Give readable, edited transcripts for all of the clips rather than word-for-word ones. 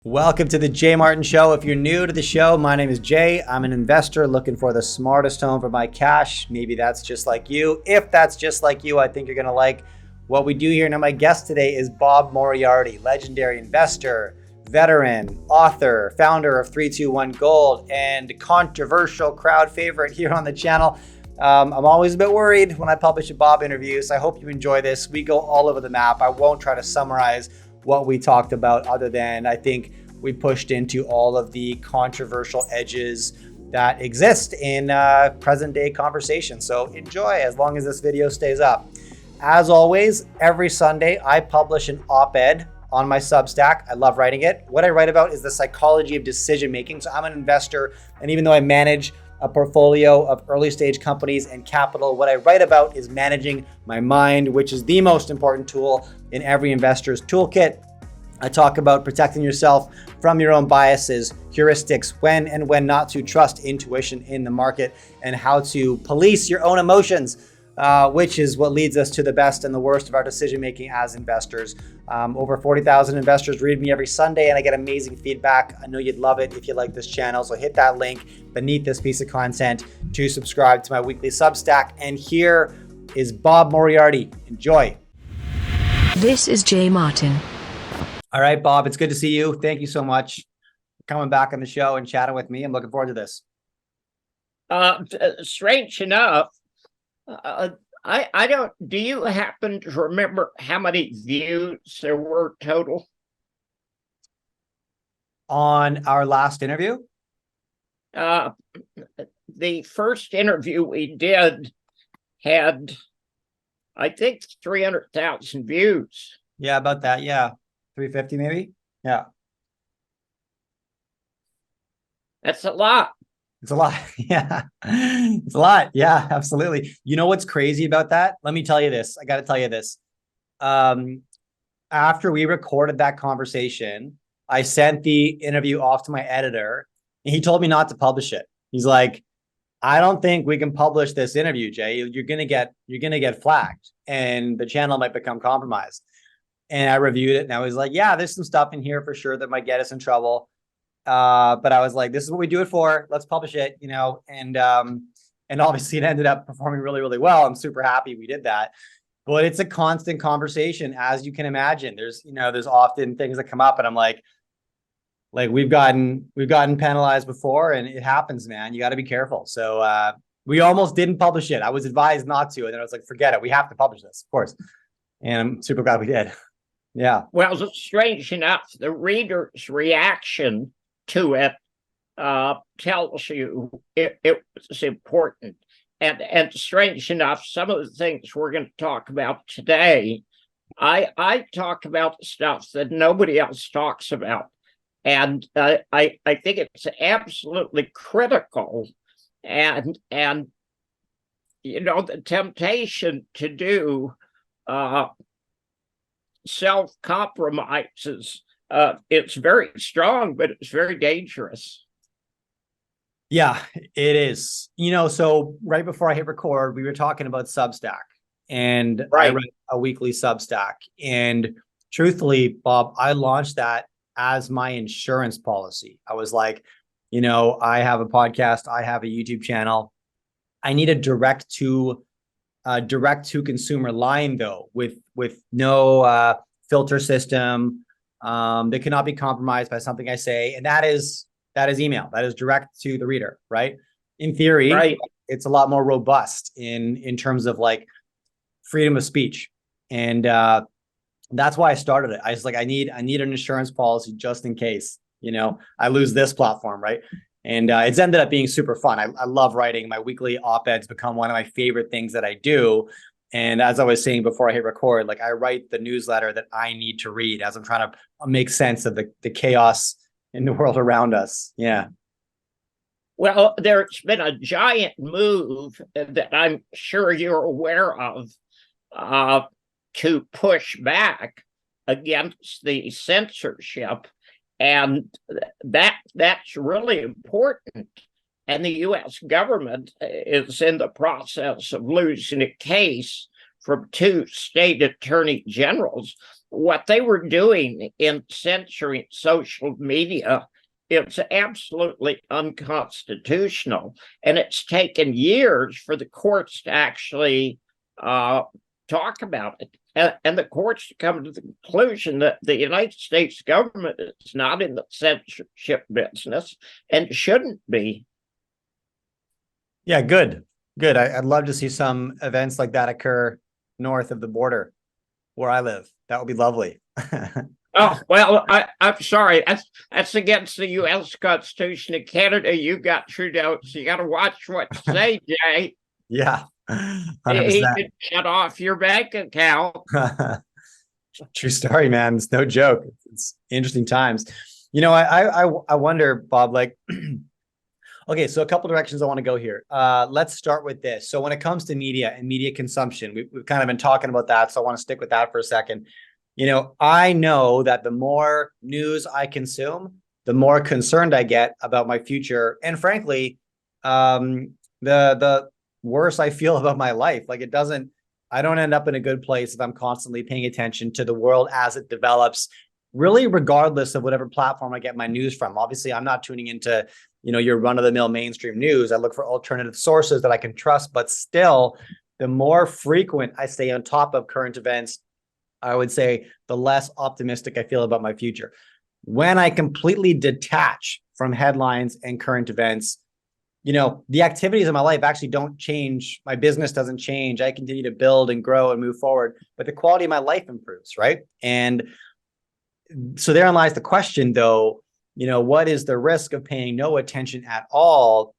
Welcome to the Jay Martin Show. If you're new to the show, my name is Jay. I'm an investor looking for the smartest home for my cash. Maybe that's just like you. If that's just like you, I think you're going to like what we do here. Now, my guest today is Bob Moriarty, legendary investor, veteran, author, founder of 321 Gold, and controversial crowd favorite here on the channel. I'm always a bit worried when I publish a Bob interview, so I hope you enjoy this. We go all over the map. I won't try to summarize what we talked about, other than I think we pushed into all of the controversial edges that exist in present day conversation. So enjoy as long as this video stays up. As always, every Sunday I publish an op-ed on my Substack. I love writing it. What I write about is the psychology of decision making. So I'm an investor, and even though I manage a portfolio of early stage companies and capital, what I write about is managing my mind, which is the most important tool in every investor's toolkit. I talk about protecting yourself from your own biases, heuristics, when and when not to trust intuition in the market, and how to police your own emotions, which is what leads us to the best and the worst of our decision making as investors. Over 40,000 investors read me every Sunday, and I get amazing feedback. I know you'd love it if you like this channel, so hit that link beneath this piece of content to subscribe to my weekly Substack. And here is Bob Moriarty. Enjoy. This is Jay Martin. All right, Bob, it's good to see you. Thank you so much for coming back on the show and chatting with me. I'm looking forward to this. Strange enough, I don't, do you happen to remember how many views there were total? On our last interview? The first interview we did had, I think, 300,000 views. Yeah, about that. Yeah. 350 maybe? Yeah. That's a lot. It's a lot. Yeah. It's a lot. Yeah, absolutely. You know what's crazy about that? Let me tell you this. I got to tell you this. After we recorded that conversation, I sent the interview off to my editor, and he told me not to publish it. He's like, I don't think we can publish this interview, Jay. You're gonna get flagged, and the channel might become compromised. And I reviewed it, and I was like, yeah, there's some stuff in here for sure that might get us in trouble. But I was like, this is what we do it for. Let's publish it, you know. And obviously it ended up performing really, really well. I'm super happy we did that. But it's a constant conversation, as you can imagine. There's often things that come up, and I'm like we've gotten penalized before, and it happens, man. You got to be careful. So we almost didn't publish it. I was advised not to, and then I was like, forget it. We have to publish this, of course. And I'm super glad we did. Yeah. Well, strange enough, the reader's reaction to it tells you it was important. And strange enough, some of the things we're going to talk about today, I talk about stuff that nobody else talks about. And I think it's absolutely critical. And you know, the temptation to do self-compromises, it's very strong, but it's very dangerous. Yeah, it is. You know, so right before I hit record, we were talking about Substack, and Right. I write a weekly Substack. And truthfully, Bob, I launched that as my insurance policy. I was like, you know, I have a podcast, I have a YouTube channel. I need a direct to consumer line, though, with no filter system that cannot be compromised by something I say, and that is email. That is direct to the reader, right? In theory, Right. It's a lot more robust in terms of like freedom of speech, and that's why I started it. I was like, I need an insurance policy just in case, you know, I lose this platform, right? And it's ended up being super fun. I love writing. My weekly op-eds become one of my favorite things that I do. And as I was saying before I hit record, like I write the newsletter that I need to read as I'm trying to make sense of the chaos in the world around us. Yeah. Well, there's been a giant move that I'm sure you're aware of to push back against the censorship. And that's really important. And the U.S. government is in the process of losing a case from two state attorney generals. What they were doing in censoring social media, it's absolutely unconstitutional. And it's taken years for the courts to actually talk about it. And the courts to come to the conclusion that the United States government is not in the censorship business and shouldn't be. Yeah, good. Good. I'd love to see some events like that occur north of the border where I live. That would be lovely. Oh, well, I'm sorry. That's against the U.S. Constitution. In Canada, you got Trudeau, so you got to watch what you say, Jay. Yeah, He 100%. could shut off your bank account. True story, man. It's no joke. It's interesting times. I wonder, Bob, like, okay, so a couple directions I want to go here. Let's start with this. So when it comes to media and media consumption, we've kind of been talking about that. So I want to stick with that for a second. I know that the more news I consume, the more concerned I get about my future. And frankly, the worse I feel about my life. Like I don't end up in a good place if I'm constantly paying attention to the world as it develops, really regardless of whatever platform I get my news from. Obviously, I'm not tuning into, your run-of-the-mill mainstream news. I look for alternative sources that I can trust, but still, the more frequent I stay on top of current events, I would say the less optimistic I feel about my future. When I completely detach from headlines and current events, the activities in my life actually don't change. My business doesn't change. I continue to build and grow and move forward, but the quality of my life improves, right? And so therein lies the question, though, what is the risk of paying no attention at all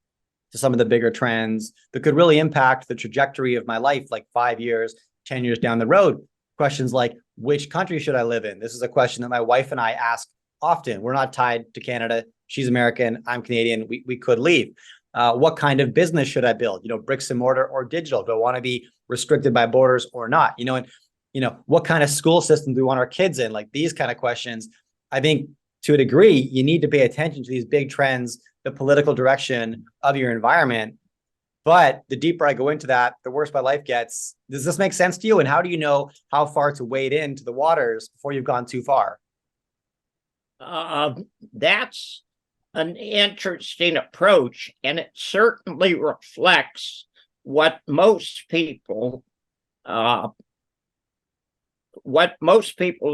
to some of the bigger trends that could really impact the trajectory of my life, like 5 years, 10 years down the road? Questions like, which country should I live in? This is a question that my wife and I ask often. We're not tied to Canada. She's American. I'm Canadian. We could leave. What kind of business should I build? Bricks and mortar or digital? Do I want to be restricted by borders or not? What kind of school system do we want our kids in? Like these kind of questions. I think to a degree, you need to pay attention to these big trends, the political direction of your environment. But the deeper I go into that, the worse my life gets. Does this make sense to you? And how do you know how far to wade into the waters before you've gone too far? That's an interesting approach, and it certainly reflects what most people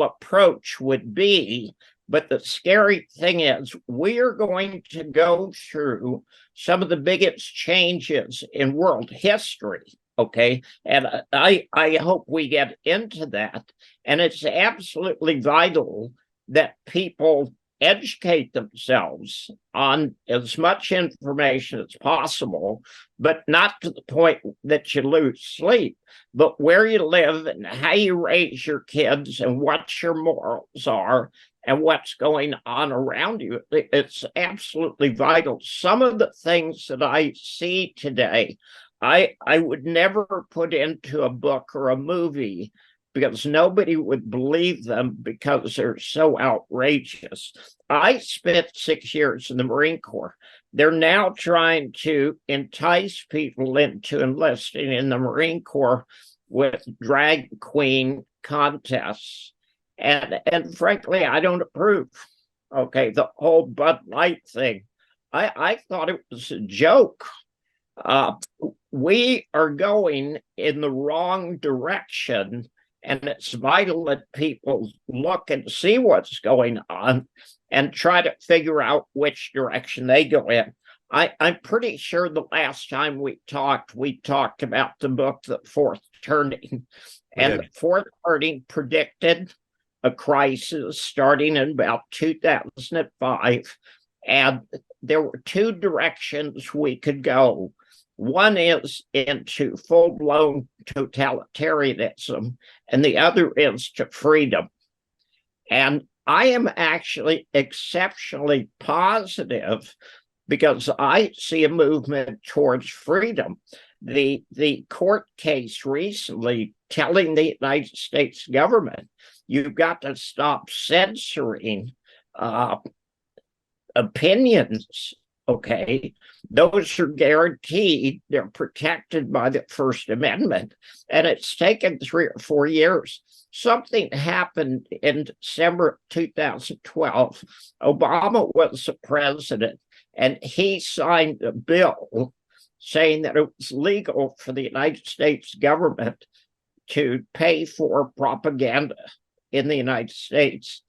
approach would be. But the scary thing is, we are going to go through some of the biggest changes in world history. Okay. And I hope we get into that. And it's absolutely vital that people educate themselves on as much information as possible, but not to the point that you lose sleep, but where you live and how you raise your kids and what your morals are and what's going on around you. It's absolutely vital. Some of the things that I see today, I would never put into a book or a movie because nobody would believe them because they're so outrageous. I spent 6 years in the Marine Corps. They're now trying to entice people into enlisting in the Marine Corps with drag queen contests. And frankly, I don't approve. Okay, the whole Bud Light thing. I thought it was a joke. We are going in the wrong direction, and it's vital that people look and see what's going on and try to figure out which direction they go in. I'm pretty sure the last time we talked about the book, The Fourth Turning. And The Fourth Turning predicted a crisis starting in about 2005. And there were two directions we could go. One is into full-blown totalitarianism, and the other is to freedom. And I am actually exceptionally positive because I see a movement towards freedom. The court case recently telling the United States government, you've got to stop censoring opinions okay? Those are guaranteed. They're protected by the First Amendment. And it's taken 3 or 4 years. Something happened in December of 2012. Obama was the president, and he signed a bill saying that it was legal for the United States government to pay for propaganda in the United States.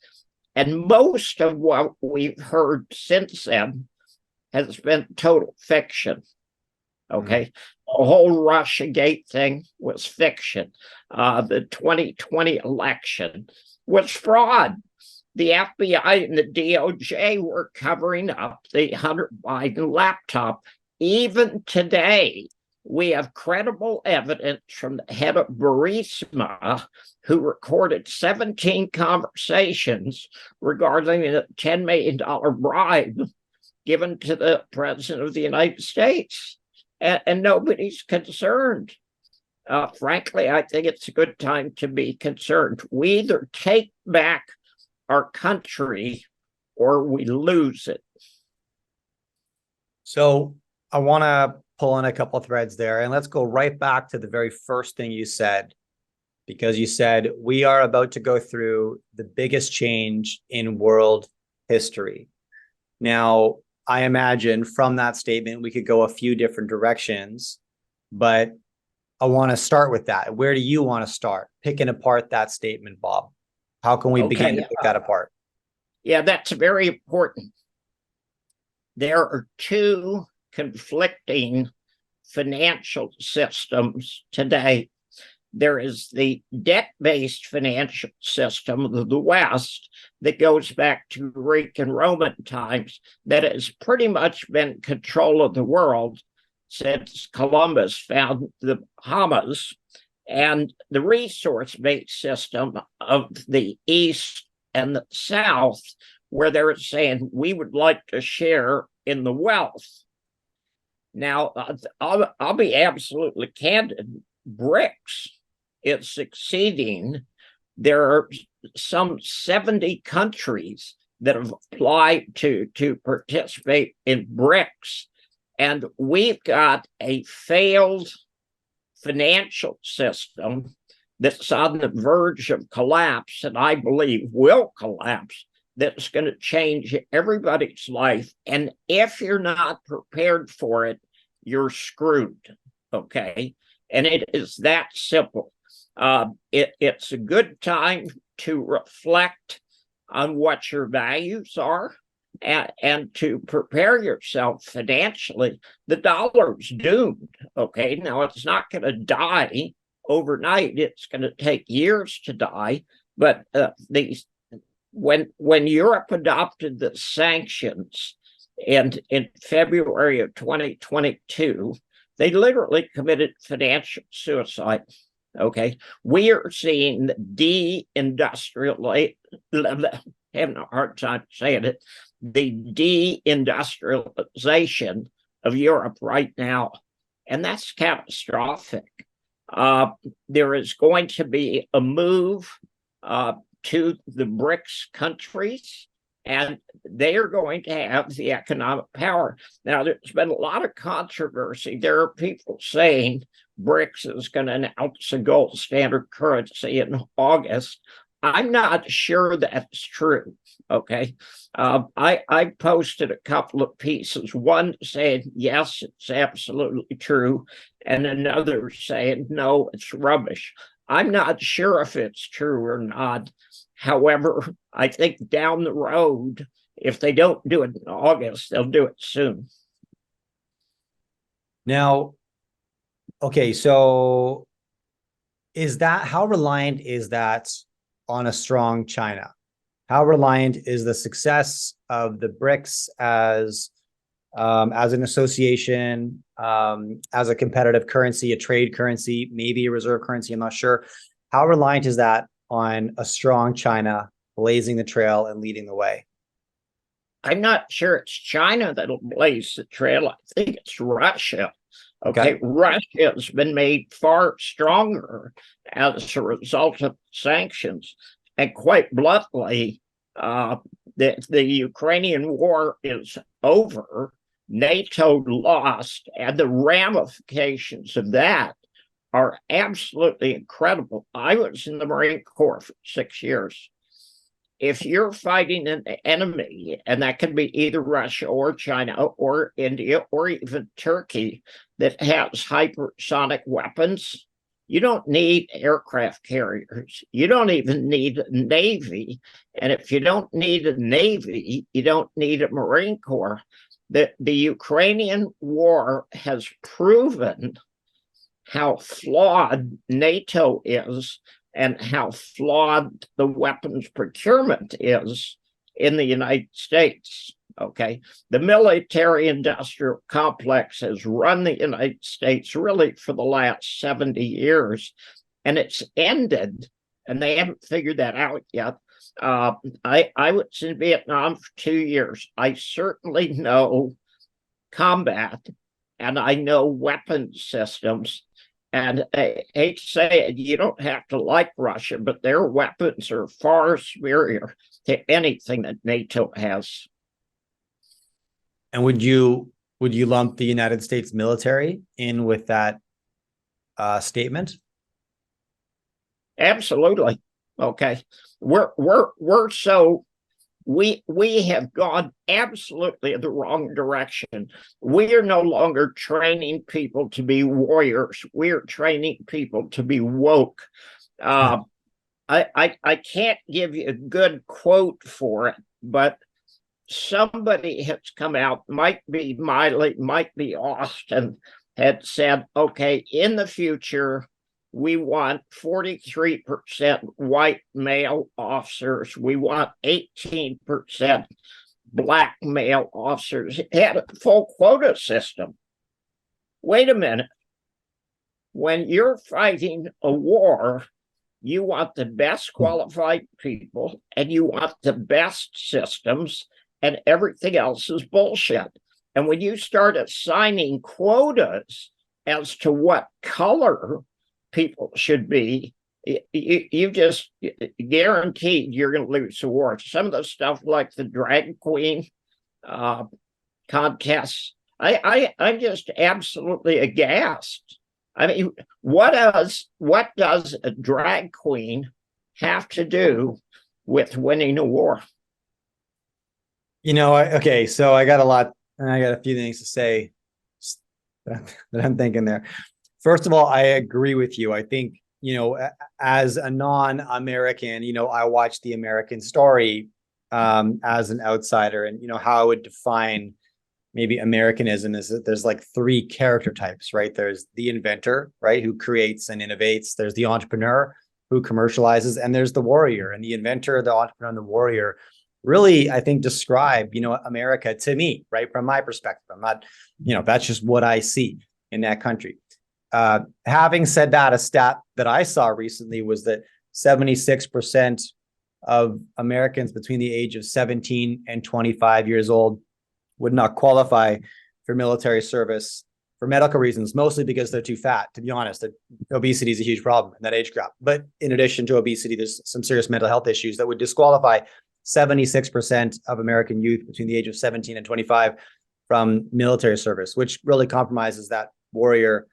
And most of what we've heard since then has been total fiction. Okay. The whole Russiagate thing was fiction. The 2020 election was fraud. The FBI and the DOJ were covering up the Hunter Biden laptop. Even today, we have credible evidence from the head of Burisma, who recorded 17 conversations regarding a $10 million bribe given to the president of the United States. And nobody's concerned. Frankly, I think it's a good time to be concerned. We either take back our country or we lose it. So I want to pull in a couple of threads there, and let's go right back to the very first thing you said, because you said we are about to go through the biggest change in world history. Now, I imagine from that statement, we could go a few different directions, but I want to start with that. Where do you want to start picking apart that statement, Bob? How can we begin to pick that apart? Yeah, that's very important. There are two conflicting financial systems today. There is the debt-based financial system of the West that goes back to Greek and Roman times that has pretty much been control of the world since Columbus found the Bahamas, and the resource-based system of the East and the South, where they're saying we would like to share in the wealth. Now, I'll be absolutely candid. BRICS is succeeding. There are some 70 countries that have applied to participate in BRICS. And we've got a failed financial system that's on the verge of collapse, and I believe will collapse, that's going to change everybody's life. And if you're not prepared for it, you're screwed, okay? And it is that simple. It's a good time to reflect on what your values are and to prepare yourself financially. The dollar's doomed, okay? Now, it's not going to die overnight. It's going to take years to die. But when Europe adopted the sanctions in February of 2022, they literally committed financial suicide. Okay, we are seeing the having a hard time saying it, the deindustrialization of Europe right now, and that's catastrophic. There is going to be a move to the BRICS countries, and they are going to have the economic power. Now, there's been a lot of controversy. There are people saying BRICS is going to announce a gold standard currency in August. I'm not sure that's true, okay? I posted a couple of pieces, one saying, yes, it's absolutely true, and another saying, no, it's rubbish. I'm not sure if it's true or not. However, I think down the road, if they don't do it in August, they'll do it soon. Now, okay, so how reliant is that on a strong China? How reliant is the success of the BRICS as an association, as a competitive currency, a trade currency, maybe a reserve currency? I'm not sure. How reliant is that on a strong China blazing the trail and leading the way? I'm not sure it's China that'll blaze the trail. I think it's Russia. Okay. Russia has been made far stronger as a result of sanctions. And quite bluntly, the Ukrainian war is over, NATO lost, and the ramifications of that are absolutely incredible. I was in the Marine Corps for 6 years. If you're fighting an enemy, and that can be either Russia or China or India or even Turkey, that has hypersonic weapons, you don't need aircraft carriers. You don't even need a Navy. And if you don't need a Navy, you don't need a Marine Corps. The Ukrainian war has proven how flawed NATO is and how flawed the weapons procurement is in the United States. Okay. The military industrial complex has run the United States really for the last 70 years, and it's ended, and they haven't figured that out yet. I was in Vietnam for 2 years. I certainly know combat, and I know weapon systems. And I hate to say it, you don't have to like Russia, but their weapons are far superior to anything that NATO has. And would you lump the United States military in with that statement? Absolutely. Okay. We have gone absolutely in the wrong direction. We are no longer training people to be warriors. We are training people to be woke. I can't give you a good quote for it, but somebody has come out, might be Miley, might be Austin, had said, okay, in the future, we want 43% white male officers. We want 18% black male officers. It had a full quota system. Wait a minute. When you're fighting a war, you want the best qualified people and you want the best systems, and everything else is bullshit. And when you start assigning quotas as to what color people should be, you just guaranteed you're going to lose the war. Some of the stuff like the drag queen contests, I'm just absolutely aghast. I mean, what does a drag queen have to do with winning a war? Okay, so I got a few things to say that I'm thinking there. First of all, I agree with you. I think, as a non-American, I watch the American story as an outsider, and, how I would define maybe Americanism is that there's like 3 character types, right? There's the inventor, right, who creates and innovates. There's the entrepreneur who commercializes, and there's the warrior. And the inventor, the entrepreneur, and the warrior really, I think, describe, America to me, right, from my perspective. I'm not, that's just what I see in that country. Having said that, a stat that I saw recently was that 76% of Americans between the age of 17 and 25 years old would not qualify for military service for medical reasons, mostly because they're too fat. To be honest, obesity is a huge problem in that age group. But in addition to obesity, there's some serious mental health issues that would disqualify 76% of American youth between the age of 17 and 25 from military service, which really compromises that warrior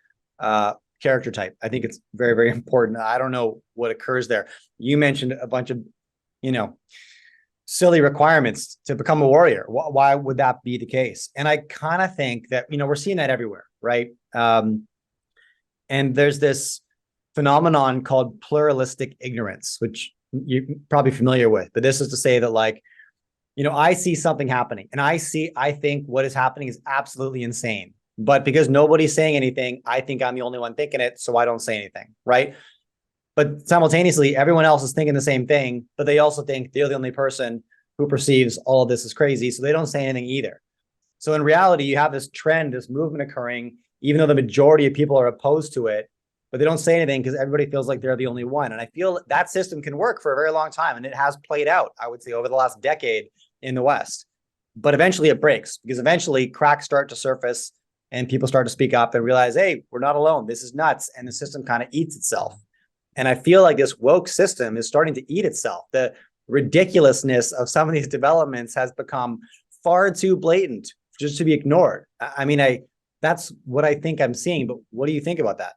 character type. I think it's very, very important. I don't know what occurs there. You mentioned a bunch of, silly requirements to become a warrior. Why would that be the case? And I kind of think that, we're seeing that everywhere, right? And there's this phenomenon called pluralistic ignorance, which you're probably familiar with, but this is to say that, like, I see something happening and I think what is happening is absolutely insane. But because nobody's saying anything, I think I'm the only one thinking it, so I don't say anything, right? But simultaneously, everyone else is thinking the same thing, but they also think they're the only person who perceives all of this as crazy, so they don't say anything either. So in reality, you have this trend, this movement occurring, even though the majority of people are opposed to it, but they don't say anything because everybody feels like they're the only one. And I feel that system can work for a very long time, and it has played out, I would say, over the last decade in the West. But eventually it breaks, because eventually cracks start to surface and people start to speak up and realize, hey, we're not alone. This is nuts. And the system kind of eats itself. And I feel like this woke system is starting to eat itself. The ridiculousness of some of these developments has become far too blatant just to be ignored. I mean, that's what I think I'm seeing, but what do you think about that?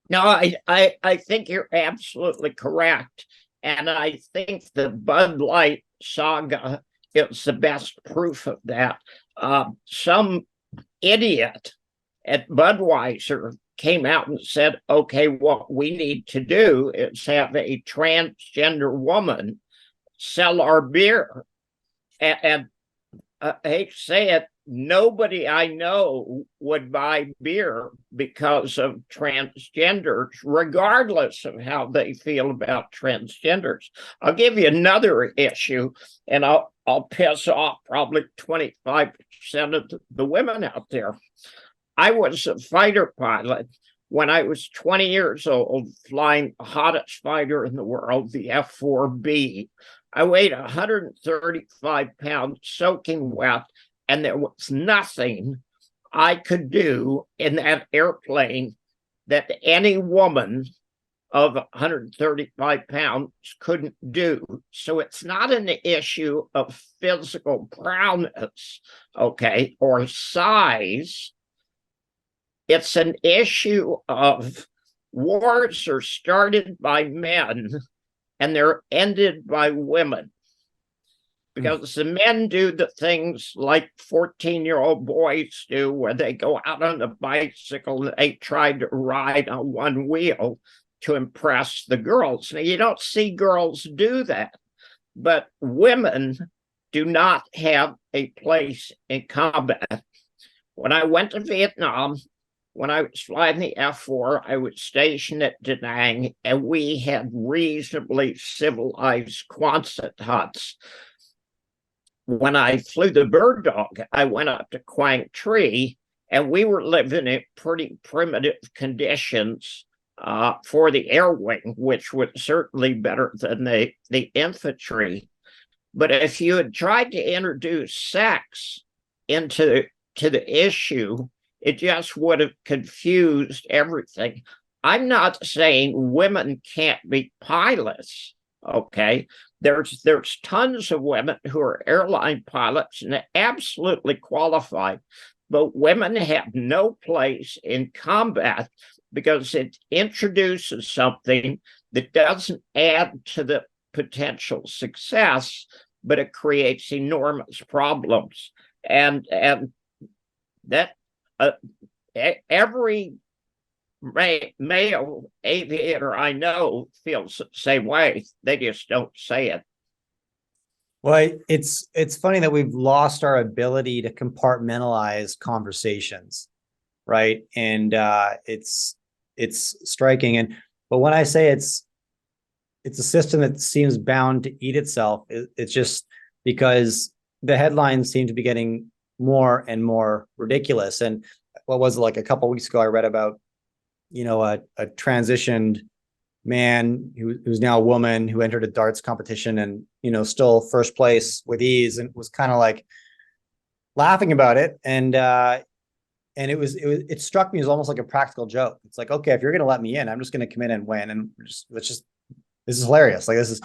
No, I think you're absolutely correct. And I think the Bud Light saga is the best proof of that. Some idiot at Budweiser came out and said, okay, what we need to do is have a transgender woman sell our beer. And I hate to say it, nobody I know would buy beer because of transgenders, regardless of how they feel about transgenders. I'll give you another issue, and I'll piss off probably 25% of the women out there. I was a fighter pilot when I was 20 years old, flying the hottest fighter in the world, the F-4B. I weighed 135 pounds, soaking wet, and there was nothing I could do in that airplane that any woman of 135 pounds couldn't do. So it's not an issue of physical prowess, okay, or size. It's an issue of wars are started by men and they're ended by women. Because the men do the things like 14-year-old boys do, where they go out on a bicycle and they try to ride on one wheel to impress the girls. Now, you don't see girls do that, but women do not have a place in combat. When I went to Vietnam, when I was flying the F-4, I was stationed at Da Nang, and we had reasonably civilized Quonset huts. When I flew the Bird Dog, I went up to Quang Tri, and we were living in pretty primitive conditions for the air wing, which was certainly better than the infantry. But if you had tried to introduce sex into the issue, it just would have confused everything. I'm not saying women can't be pilots, okay? There's tons of women who are airline pilots and absolutely qualified, but women have no place in combat because it introduces something that doesn't add to the potential success, but it creates enormous problems. And that every male aviator I know feels the same way. They just don't say it. Well, it's funny that we've lost our ability to compartmentalize conversations, right? And it's striking. But when I say it's a system that seems bound to eat itself, it's just because the headlines seem to be getting more and more ridiculous. And what was it, like a couple of weeks ago, I read about, a transitioned man who's now a woman who entered a darts competition and, still first place with ease, and was kind of like laughing about it. And it struck me as almost like a practical joke. It's like, okay, if you're going to let me in, I'm just going to come in and win. And this is hilarious. Like, this is.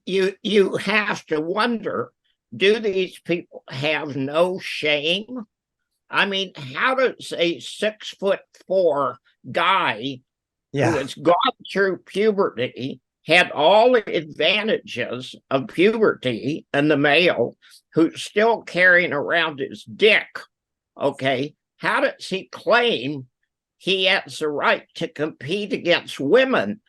You have to wonder, do these people have no shame? I mean, how does a 6'4" guy who has gone through puberty, had all the advantages of puberty, and the male who's still carrying around his dick, okay, how does he claim he has the right to compete against women?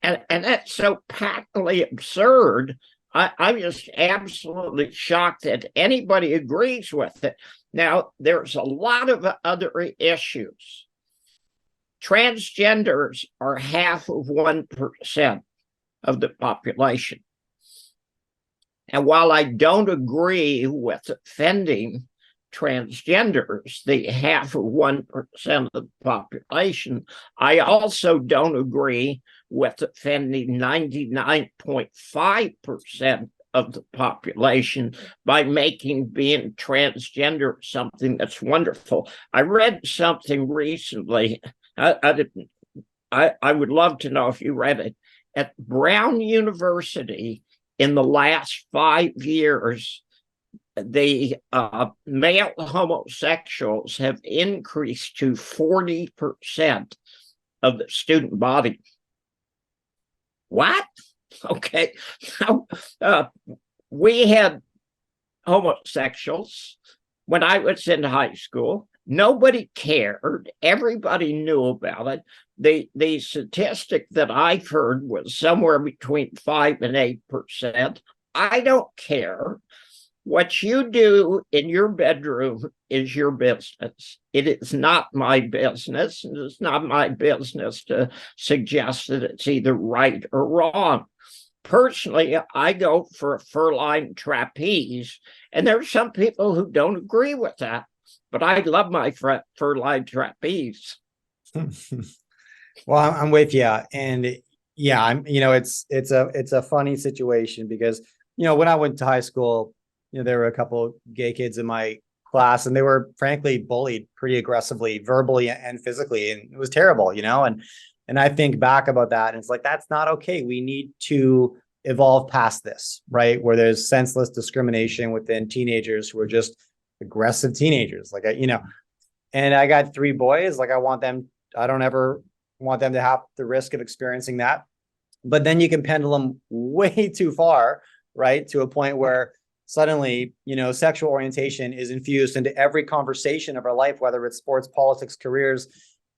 And that's so patently absurd. I'm just absolutely shocked that anybody agrees with it. Now, there's a lot of other issues. Transgenders are half of 1% of the population. And while I don't agree with offending transgenders, the half of 1% of the population, I also don't agree with offending 99.5% of the population by making being transgender something that's wonderful. I read something recently. I would love to know if you read it. At Brown University, in the last 5 years, the male homosexuals have increased to 40% of the student body. What? Okay. We had homosexuals when I was in high school. Nobody cared. Everybody knew about it. The statistic that I've heard was somewhere between 5 and 8%. I don't care. What you do in your bedroom is your business. It is not my business. It's not my business to suggest that it's either right or wrong. Personally, I go for a fur-lined trapeze, and there's some people who don't agree with that, but I love my fur-lined trapeze. Well, I'm with you, and yeah, it's a funny situation because when I went to high school, there were a couple gay kids in my class, and they were frankly bullied pretty aggressively, verbally and physically, and it was terrible, and I think back about that, and it's like, that's not okay. We need to evolve past this, right? Where there's senseless discrimination within teenagers who are just aggressive teenagers, and I got 3 boys. I don't ever want them to have the risk of experiencing that. But then you can pendulum way too far, right? To a point where suddenly, sexual orientation is infused into every conversation of our life, whether it's sports, politics, careers,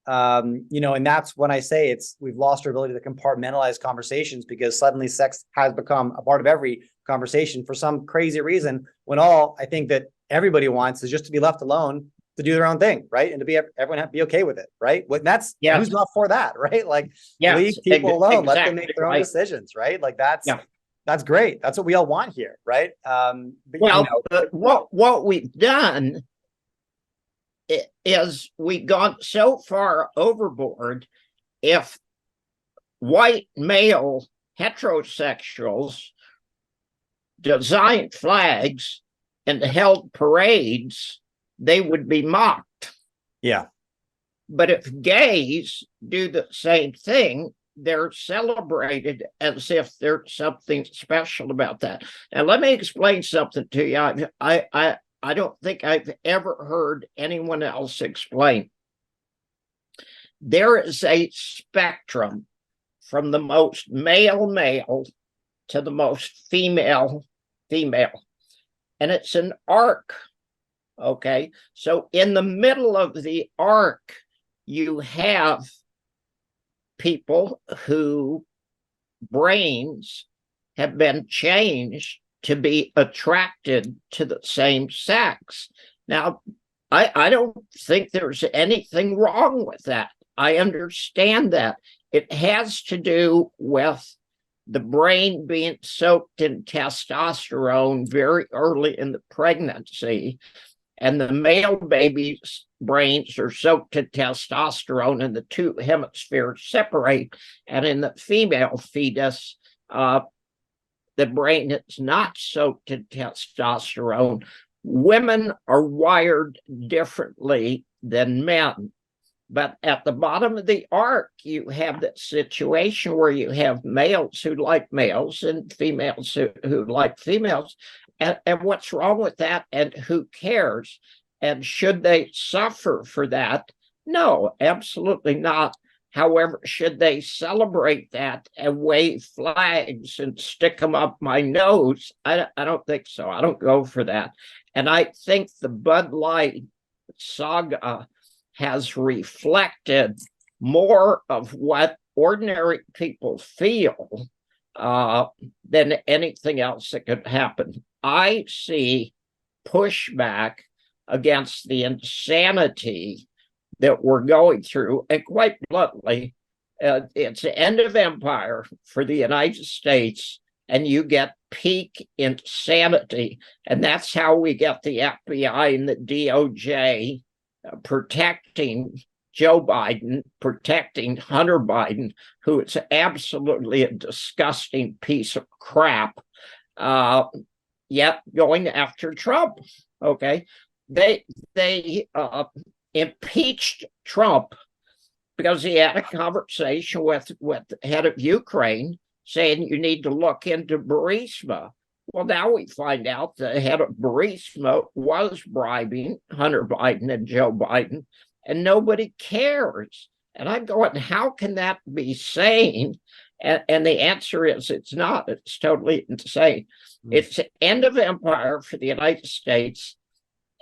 and that's when I say we've lost our ability to compartmentalize conversations, because suddenly sex has become a part of every conversation for some crazy reason, when all I think that everybody wants is just to be left alone to do their own thing, right? And to be everyone be okay with it, right? Who's not for that, right? Leave people alone, let them make their own decisions, right? That's great. That's what we all want here, right? What we've done is we've gone so far overboard. If white male heterosexuals designed flags and held parades, they would be mocked. Yeah. But if gays do the same thing, they're celebrated as if there's something special about that. And let me explain something to you. I don't think I've ever heard anyone else explain. There is a spectrum from the most male to the most female. And it's an arc. Okay. So in the middle of the arc, you have people whose brains have been changed to be attracted to the same sex. Now, I don't think there's anything wrong with that. I understand that. It has to do with the brain being soaked in testosterone very early in the pregnancy, and the male baby's brains are soaked in testosterone, and the 2 hemispheres separate. And in the female fetus, the brain is not soaked in testosterone. Women are wired differently than men. But at the bottom of the arc, you have that situation where you have males who like males and females who like females. And what's wrong with that? And who cares? And should they suffer for that? No, absolutely not. However, should they celebrate that and wave flags and stick them up my nose? I don't think so. I don't go for that. And I think the Bud Light saga has reflected more of what ordinary people feel than anything else that could happen. I see pushback against the insanity that we're going through, and quite bluntly, it's the end of empire for the United States, and you get peak insanity, and that's how we get the FBI and the DOJ protecting Joe Biden, protecting Hunter Biden, who is absolutely a disgusting piece of crap, yet going after Trump. Okay, they impeached Trump because he had a conversation with the head of Ukraine saying you need to look into Burisma. Well, now we find out the head of Burisma was bribing Hunter Biden and Joe Biden, and nobody cares. And I'm going, how can that be sane? And the answer is it's not. It's totally insane. It's the end of empire for the United States.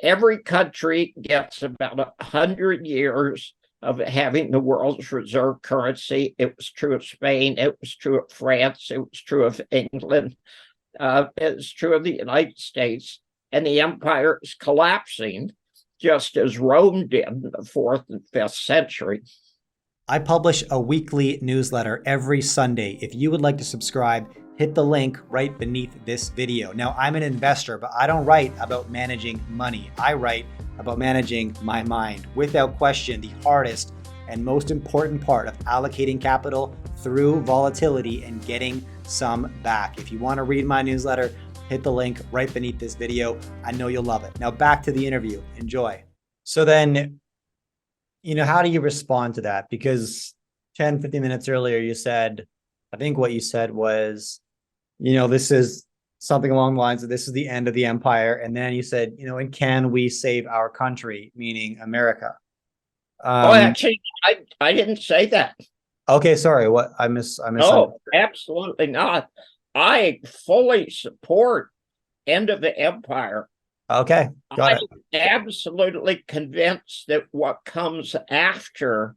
Every country gets about 100 years of having the world's reserve currency. It was true of Spain. It was true of France. It was true of England. It's true of the United States. And the empire is collapsing, just as Rome did in the 4th and 5th century. I publish a weekly newsletter every Sunday. If you would like to subscribe, hit the link right beneath this video. Now, I'm an investor, but I don't write about managing money. I write about managing my mind. Without question, the hardest and most important part of allocating capital through volatility and getting some back. If you want to read my newsletter, hit the link right beneath this video. I know you'll love it. Now back to the interview. Enjoy. So then, how do you respond to that? Because 10, 15 minutes earlier, you said, I think what you said was, this is something along the lines of this is the end of the empire. And then you said, and can we save our country, meaning America? Actually, I didn't say that. Okay, sorry. What I miss? No, absolutely not. I fully support end of the empire. Okay, got it. I'm absolutely convinced that what comes after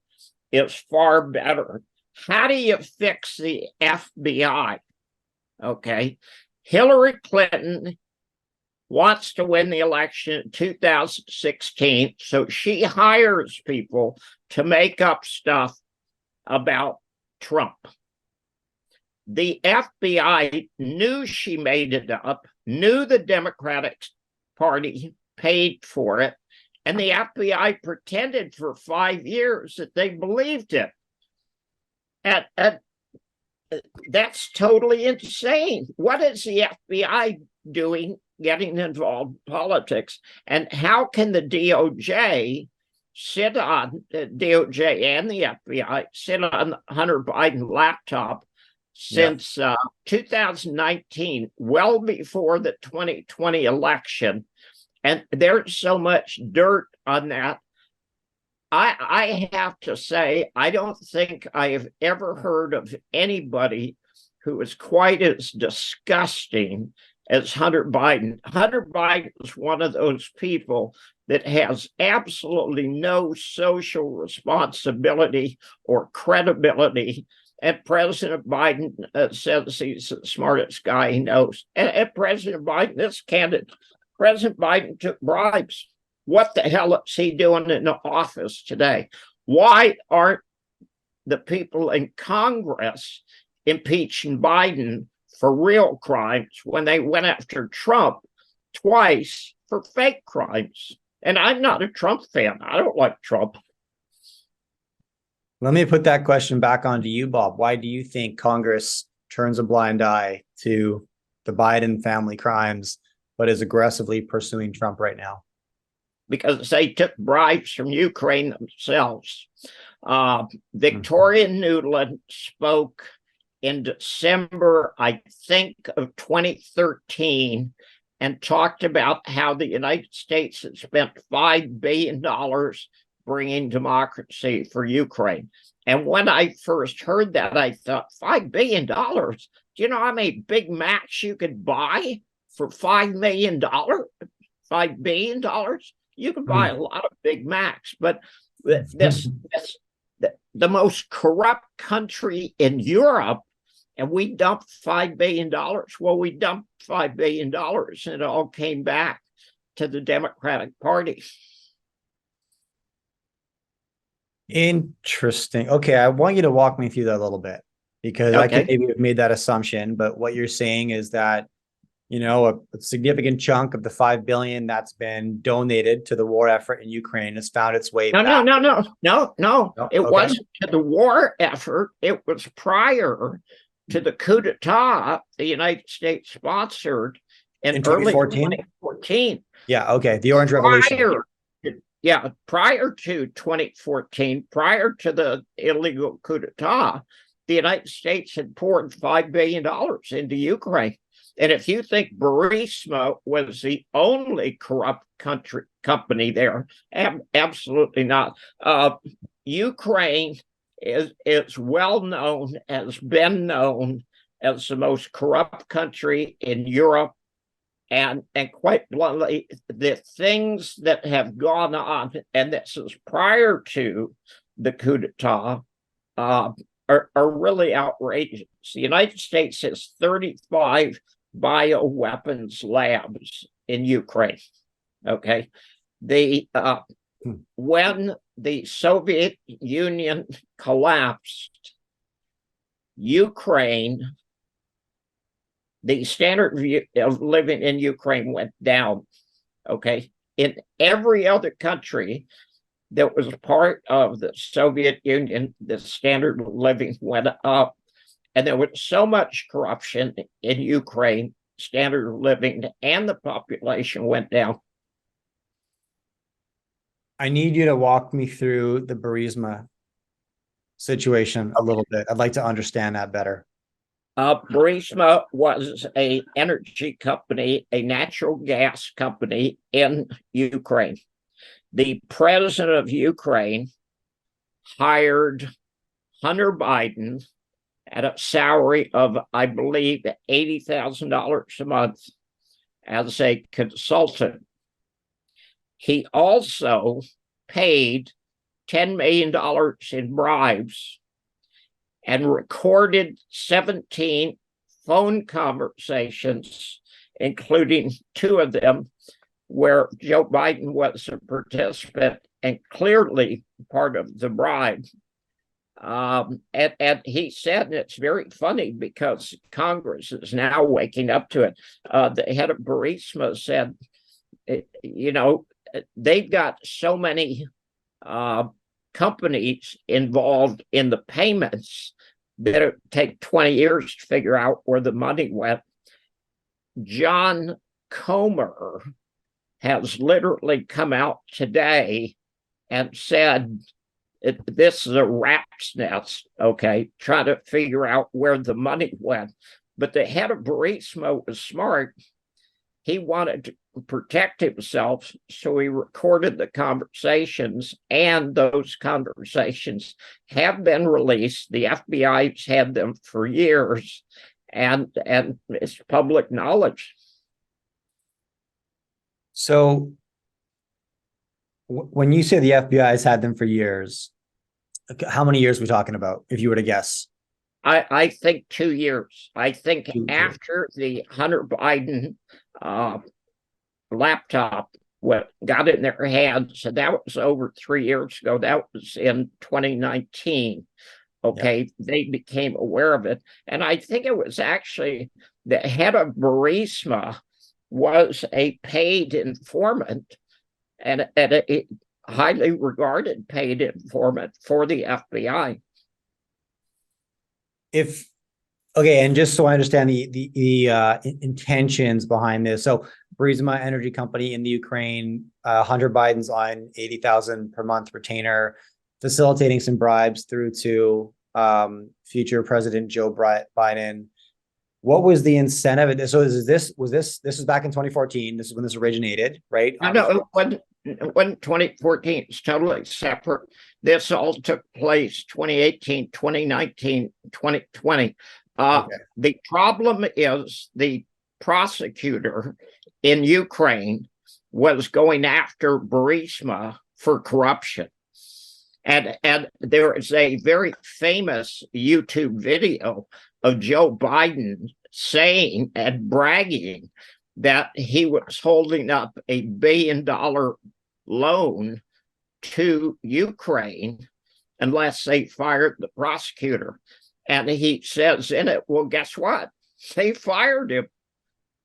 is far better. How do you fix the FBI? Okay. Hillary Clinton wants to win the election in 2016, so she hires people to make up stuff about Trump. The FBI knew she made it up, knew the Democratic Party paid for it, and the FBI pretended for 5 years that they believed it. That's totally insane. What is the FBI doing getting involved in politics? And how can the DOJ sit on, the DOJ and the FBI sit on Hunter Biden laptop since 2019, well before the 2020 election? And there's so much dirt on that. I have to say, I don't think I have ever heard of anybody who is quite as disgusting as Hunter Biden. Hunter Biden is one of those people that has absolutely no social responsibility or credibility. And President Biden says he's the smartest guy he knows. And President Biden, this candidate, President Biden took bribes. What the hell is he doing in the office today? Why aren't the people in Congress impeaching Biden for real crimes when they went after Trump twice for fake crimes? And I'm not a Trump fan. I don't like Trump. Let me put that question back onto you, Bob. Why do you think Congress turns a blind eye to the Biden family crimes, but is aggressively pursuing Trump right now? Because they took bribes from Ukraine themselves. Victoria Nuland spoke in December, I think, of 2013, and talked about how the United States had spent $5 billion bringing democracy for Ukraine. And when I first heard that, I thought, $5 billion? Do you know how many Big Macs you could buy for $5 million? $5 billion? You could buy a lot of Big Macs, but the most corrupt country in Europe, and we dumped $5 billion. Well, we dumped $5 billion, and it all came back to the Democratic Party. Interesting. Okay, I want you to walk me through that a little bit, because I could maybe have made that assumption, but what you're saying is that a significant chunk of the $5 billion that's been donated to the war effort in Ukraine has found its way back. No. It wasn't to the war effort. It was prior to the coup d'etat the United States sponsored in early 2014. Yeah, okay. The Orange Revolution. Prior to 2014, prior to the illegal coup d'etat, the United States had poured $5 billion into Ukraine. And if you think Burisma was the only corrupt company there, absolutely not. Ukraine is well known, has been known as the most corrupt country in Europe. And quite bluntly, the things that have gone on, and this is prior to the coup d'etat, are really outrageous. The United States has 35 bioweapons labs in Ukraine. Okay. When the Soviet Union collapsed, Ukraine, the standard of living in Ukraine went down. Okay. In every other country that was part of the Soviet Union, the standard of living went up. And there was so much corruption in Ukraine, standard of living and the population went down. I need you to walk me through the Burisma situation a little bit. I'd like to understand that better. Burisma was an energy company, a natural gas company in Ukraine. The president of Ukraine hired Hunter Biden at a salary of, I believe, $80,000 a month as a consultant. He also paid $10 million in bribes and recorded 17 phone conversations, including 2 of them where Joe Biden was a participant and clearly part of the bribe. And he said, and it's very funny because Congress is now waking up to it. The head of Burisma said, they've got so many companies involved in the payments that it take 20 years to figure out where the money went. John Comer has literally come out today and said, this is a rat's nest, okay, trying to figure out where the money went. But the head of Burisma was smart. He wanted to protect himself, so he recorded the conversations, and those conversations have been released. The FBI's had them for years, and it's public knowledge. So when you say the FBI's had them for years, how many years are we talking about, if you were to guess? I think 2 years. I think after the Hunter Biden laptop got in their hands, so that was over 3 years ago. That was in 2019. Okay, yeah. They became aware of it. And I think it was actually the head of Burisma was a paid informant and a highly regarded paid informant for the FBI. And just so I understand the intentions behind this. So Burisma Energy Company in the Ukraine, Hunter Biden's on $80,000 per month retainer, facilitating some bribes through to future President Joe Biden. What was the incentive? So this was back in 2014. This is when this originated, right? No, when 2014 is totally separate. This all took place 2018, 2019, 2020. Okay. The problem is the prosecutor in Ukraine was going after Burisma for corruption. And there is a very famous YouTube video of Joe Biden saying and bragging that he was holding up $1 billion loan to Ukraine unless they fired the prosecutor. And he says in it, well, guess what? They fired him.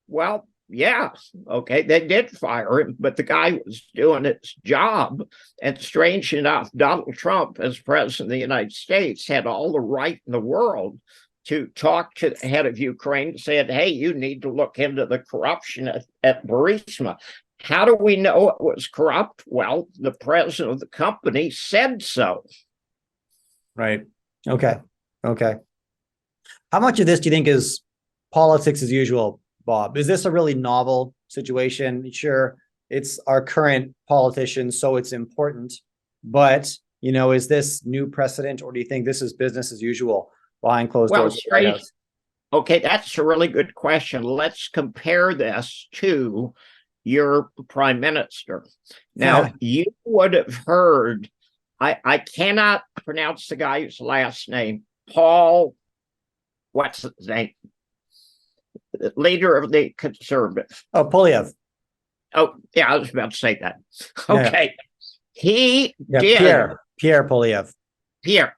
Well, yeah, okay, they did fire him, but the guy was doing his job. And strange enough, Donald Trump, as president of the United States, had all the right in the world to talk to the head of Ukraine and said, hey, you need to look into the corruption at Burisma. How do we know it was corrupt? Well, the president of the company said so. Right. Okay. How much of this do you think is politics as usual Bob? Is this a really novel situation? Sure, it's our current politicians, so it's important. But, is this new precedent, or do you think this is business as usual behind closed doors at the White House? Okay, that's a really good question. Let's compare this to your prime minister. Now, you would have heard, I cannot pronounce the guy's last name, Paul, what's his name? The leader of the conservatives. Oh, Polyev. Oh, yeah, I was about to say that. Okay. He did. Pierre Polyev. Pierre.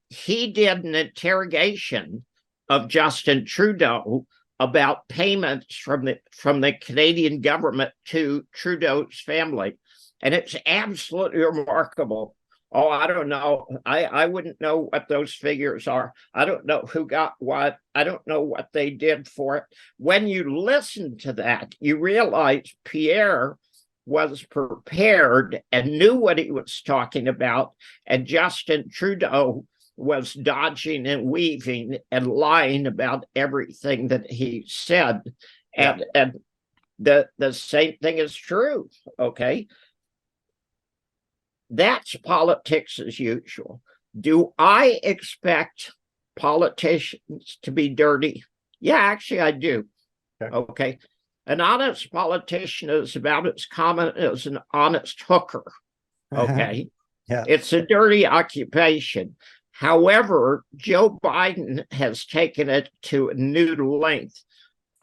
He did an interrogation of Justin Trudeau about payments from the Canadian government to Trudeau's family. And it's absolutely remarkable. Oh, I don't know. I wouldn't know what those figures are. I don't know who got what. I don't know what they did for it. When you listen to that, you realize Pierre was prepared and knew what he was talking about. And Justin Trudeau was dodging and weaving and lying about everything that he said. And the same thing is true, okay? That's politics as usual. Do I expect politicians to be dirty? Yeah, actually I do. Okay. An honest politician is about as common as an honest hooker. Okay. It's a dirty occupation. However, Joe Biden has taken it to a new length.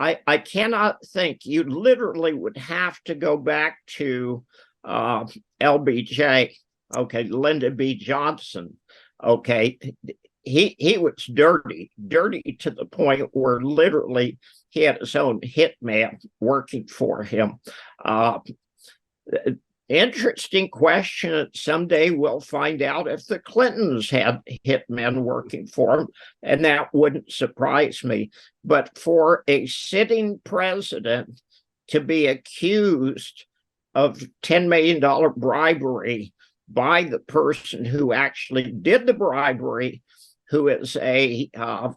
I cannot think, you literally would have to go back to LBJ, okay, Lyndon B. Johnson, okay. He was dirty to the point where literally he had his own hitman working for him. Interesting question. Someday we'll find out if the Clintons had hitmen working for them, and that wouldn't surprise me. But for a sitting president to be accused of $10 million bribery by the person who actually did the bribery, who is a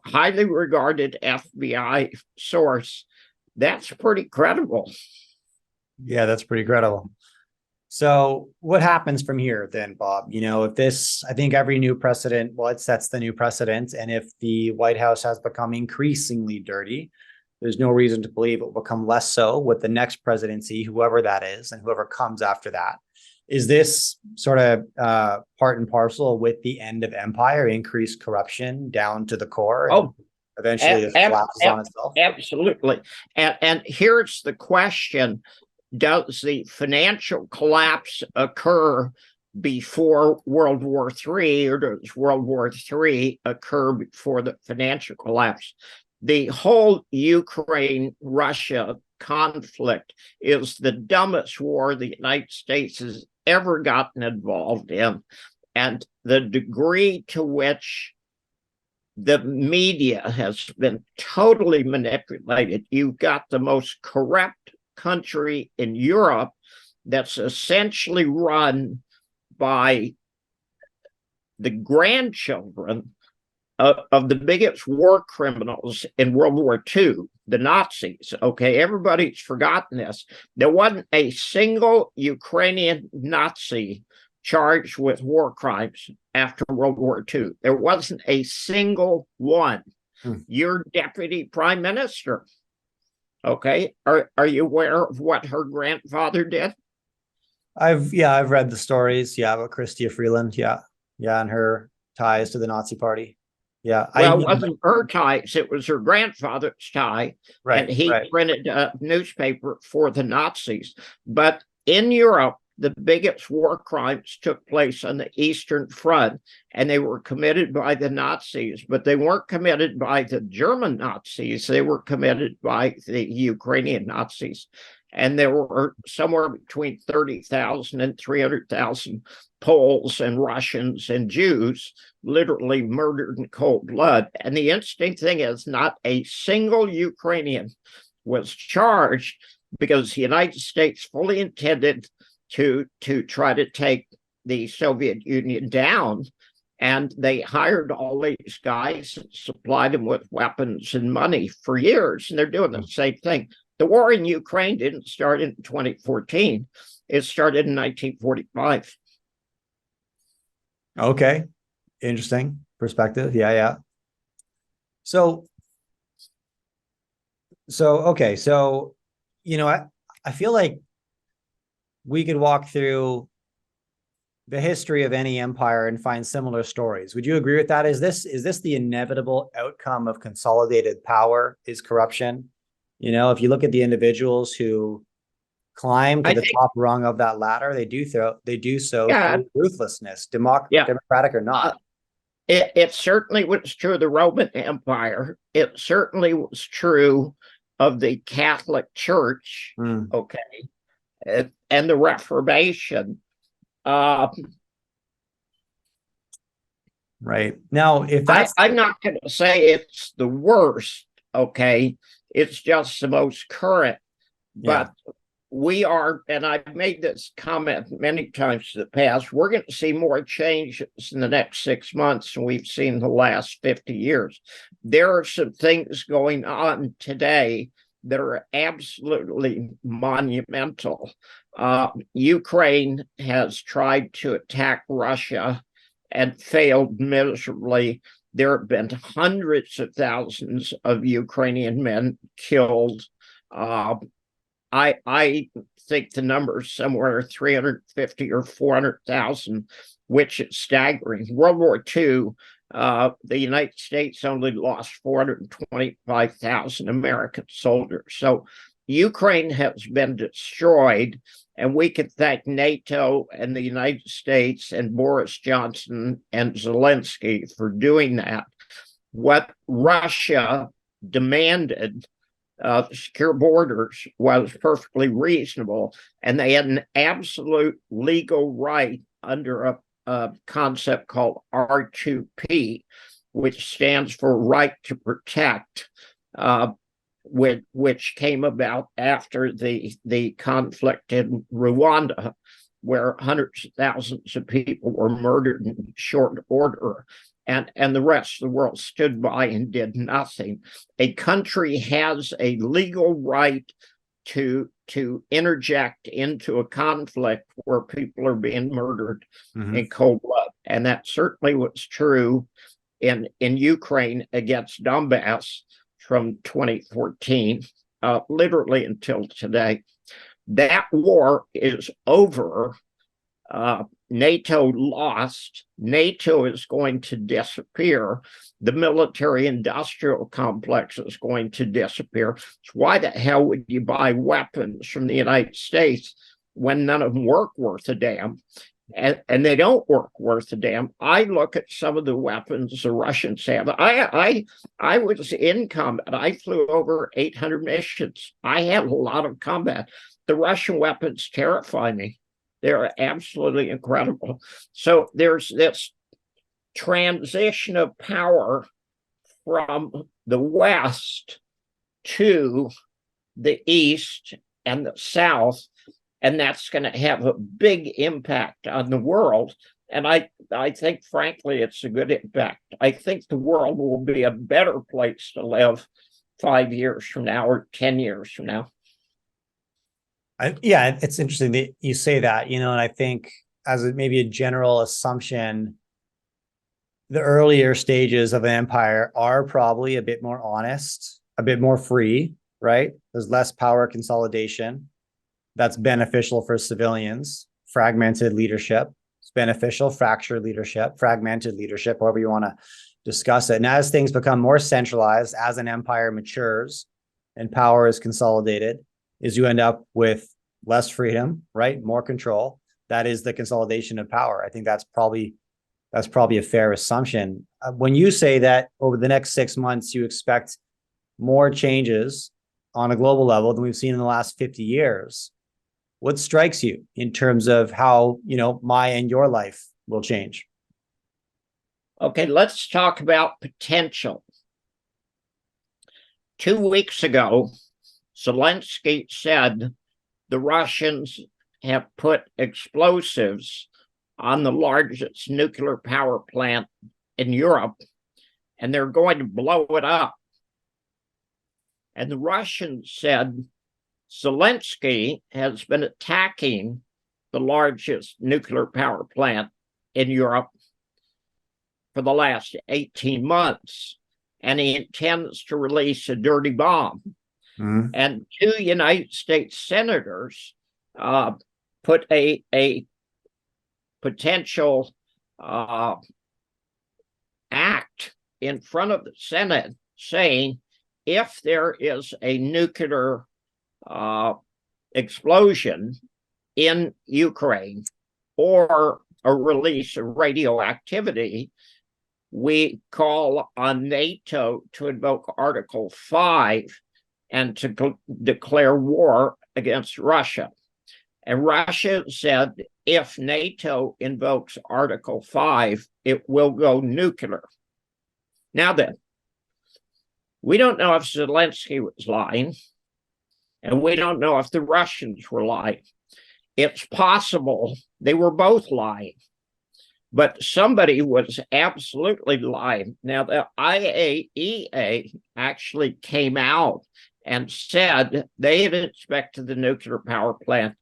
highly regarded FBI source, that's pretty credible. Yeah, that's pretty credible. So what happens from here then, Bob? If this, I think every new precedent, well, it sets the new precedent. And if the White House has become increasingly dirty, there's no reason to believe it will become less so with the next presidency, whoever that is, and whoever comes after that. Is this sort of part and parcel with the end of empire, increased corruption down to the core? Oh, eventually it collapses on itself? Absolutely. And here's the question. Does the financial collapse occur before World War III, or does World War III occur before the financial collapse? The whole Ukraine-Russia conflict is the dumbest war the United States has ever gotten involved in. And the degree to which the media has been totally manipulated. You've got the most corrupt country in Europe that's essentially run by the grandchildren of the biggest war criminals in World War II, the Nazis. Okay, everybody's forgotten this. There wasn't a single Ukrainian Nazi charged with war crimes after World War II. There wasn't a single one. Your deputy prime minister, okay, are you aware of what her grandfather did? I've read the stories. Yeah, about Chrystia Freeland. Yeah, and her ties to the Nazi Party. Yeah. Well, it wasn't her ties, it was her grandfather's tie. Right. And he printed a newspaper for the Nazis. But in Europe, the biggest war crimes took place on the Eastern Front, and they were committed by the Nazis, but they weren't committed by the German Nazis. They were committed by the Ukrainian Nazis. And there were somewhere between 30,000 and 300,000 Poles and Russians and Jews literally murdered in cold blood. And the interesting thing is, not a single Ukrainian was charged, because the United States fully intended to try to take the Soviet Union down. And they hired all these guys and supplied them with weapons and money for years. And they're doing the same thing. The war in Ukraine didn't start in 2014. It started in 1945. Okay. Interesting perspective. Yeah, yeah. So okay. So, I feel like we could walk through the history of any empire and find similar stories. Would you agree with that? Is this the inevitable outcome of consolidated power, is corruption? If you look at the individuals who climb to the top rung of that ladder, they do so through ruthlessness, democratic or not. It certainly was true of the Roman Empire. It certainly was true of the Catholic Church, okay, and the Reformation. Right. Now, if that's... I'm not going to say it's the worst, okay? It's just the most current. But we are, and I've made this comment many times in the past, we're going to see more changes in the next 6 months than we've seen in the last 50 years. There are some things going on today that are absolutely monumental. Ukraine has tried to attack Russia and failed miserably. There have been hundreds of thousands of Ukrainian men killed. I think the number is somewhere 350 or 400,000, which is staggering. World War II, the United States only lost 425,000 American soldiers. So Ukraine has been destroyed, and we can thank NATO and the United States and Boris Johnson and Zelensky for doing that. What Russia demanded, secure borders, was perfectly reasonable, and they had an absolute legal right under a concept called R2P, which stands for Right to Protect, which came about after the conflict in Rwanda, where hundreds of thousands of people were murdered in short order, and the rest of the world stood by and did nothing. A country has a legal right to interject into a conflict where people are being murdered in cold blood, and that certainly was true in Ukraine against Donbass from 2014, literally until today. That war is over. NATO lost. NATO is going to disappear. The military-industrial complex is going to disappear. So why the hell would you buy weapons from the United States when none of them work worth a damn? And they don't work worth a damn. I look at some of the weapons the Russians have. I was in combat. I flew over 800 missions. I had a lot of combat. The Russian weapons terrify me. They're absolutely incredible. So there's this transition of power from the West to the East and the South, and that's going to have a big impact on the world. And I think, frankly, it's a good impact. I think the world will be a better place to live 5 years from now or 10 years from now. It's interesting that you say that, and I think as maybe a general assumption, the earlier stages of an empire are probably a bit more honest, a bit more free, right? There's less power consolidation. That's beneficial for civilians. Fragmented leadership. It's beneficial. Fractured leadership, fragmented leadership, however you want to discuss it. And as things become more centralized, as an empire matures and power is consolidated, is you end up with less freedom, right? More control. That is the consolidation of power. I think that's probably a fair assumption. When you say that over the next 6 months, you expect more changes on a global level than we've seen in the last 50 years, what strikes you in terms of how, my and your life will change? Okay, let's talk about potential. 2 weeks ago, Zelensky said the Russians have put explosives on the largest nuclear power plant in Europe, and they're going to blow it up. And the Russians said Zelensky has been attacking the largest nuclear power plant in Europe for the last 18 months, and he intends to release a dirty bomb. Mm-hmm. And 2 United States senators put a potential act in front of the Senate saying if there is a nuclear explosion in Ukraine or a release of radioactivity, we call on NATO to invoke Article 5 and to declare war against Russia. And Russia said if NATO invokes Article 5, it will go nuclear. Now then, we don't know if Zelensky was lying, and we don't know if the Russians were lying. It's possible they were both lying, but somebody was absolutely lying. Now, the IAEA actually came out and said they had inspected the nuclear power plant,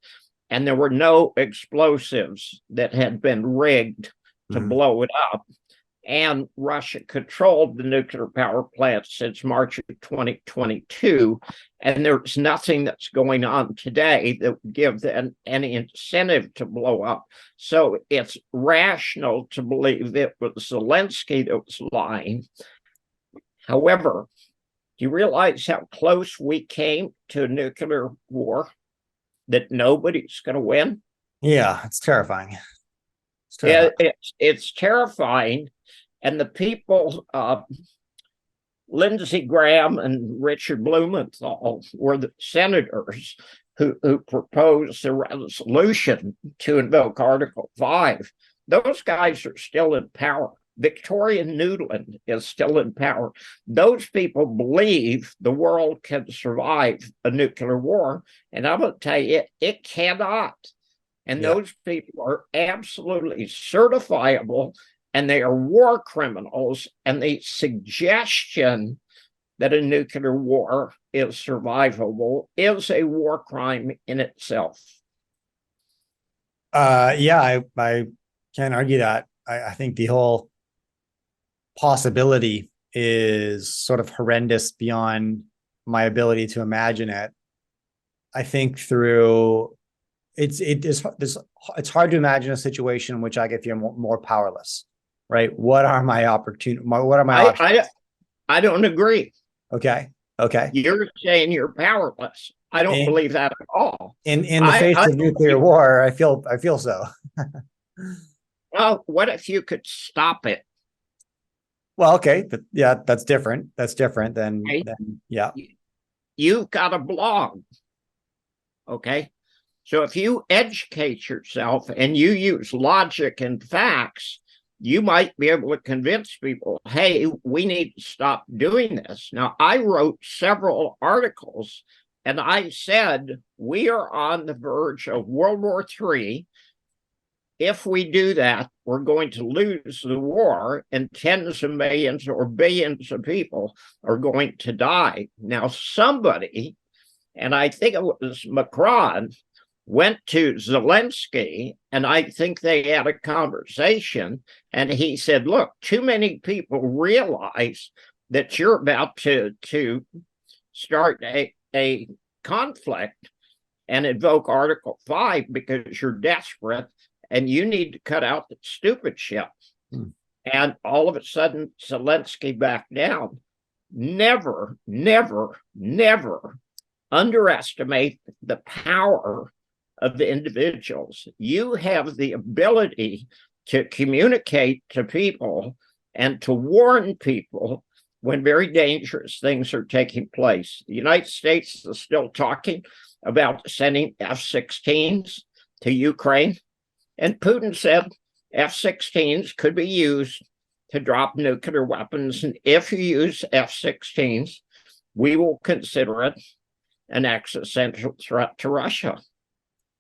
and there were no explosives that had been rigged to blow it up. And Russia controlled the nuclear power plant since March of 2022. And there's nothing that's going on today that would give them any incentive to blow up. So it's rational to believe it was Zelensky that was lying. However, do you realize how close we came to a nuclear war? That nobody's going to win? Yeah, it's terrifying. It's terrifying. And the people, Lindsey Graham and Richard Blumenthal, were the senators who proposed the resolution to invoke Article 5. Those guys are still in power. Victoria Nuland is still in power. Those people believe the world can survive a nuclear war. And I'm going to tell you, it cannot. And those people are absolutely certifiable, and they are war criminals. And the suggestion that a nuclear war is survivable is a war crime in itself. I can't argue that. I think the whole possibility is sort of horrendous beyond my ability to imagine it. I think it's hard to imagine a situation in which I could feel more powerless, right? What are my opportunities? What are my options? I don't agree. Okay. You're saying you're powerless. I don't believe that at all. In the face of nuclear war, I feel so. Well, what if you could stop it? Well, okay, but yeah, that's different. That's different than yeah. You've got a blog, okay? So if you educate yourself and you use logic and facts, you might be able to convince people, hey, we need to stop doing this. Now, I wrote several articles, and I said we are on the verge of World War III. If we do that, we're going to lose the war, and tens of millions or billions of people are going to die. Now, somebody, and I think it was Macron, went to Zelensky, and I think they had a conversation, and he said, look, too many people realize that you're about to start a conflict and invoke Article 5 because you're desperate, and you need to cut out the stupid shit. And all of a sudden, Zelensky backed down. Never, never, never underestimate the power of the individuals. You have the ability to communicate to people and to warn people when very dangerous things are taking place. The United States is still talking about sending F-16s to Ukraine. And Putin said F-16s could be used to drop nuclear weapons. And if you use F-16s, we will consider it an existential threat to Russia.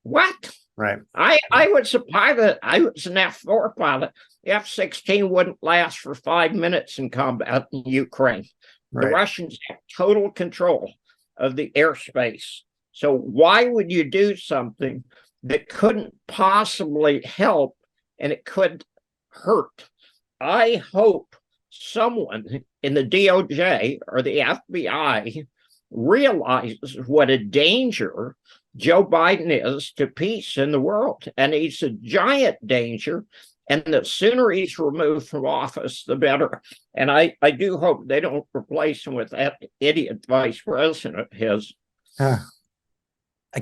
What? Right. I was a pilot. I was an F-4 pilot. The F-16 wouldn't last for 5 minutes in combat in Ukraine. The Right. Russians have total control of the airspace. So why would you do something that couldn't possibly help and it could hurt? I hope someone in the DOJ or the FBI realizes what a danger Joe Biden is to peace in the world. And he's a giant danger. And the sooner he's removed from office, the better. And I do hope they don't replace him with that idiot vice president of his. I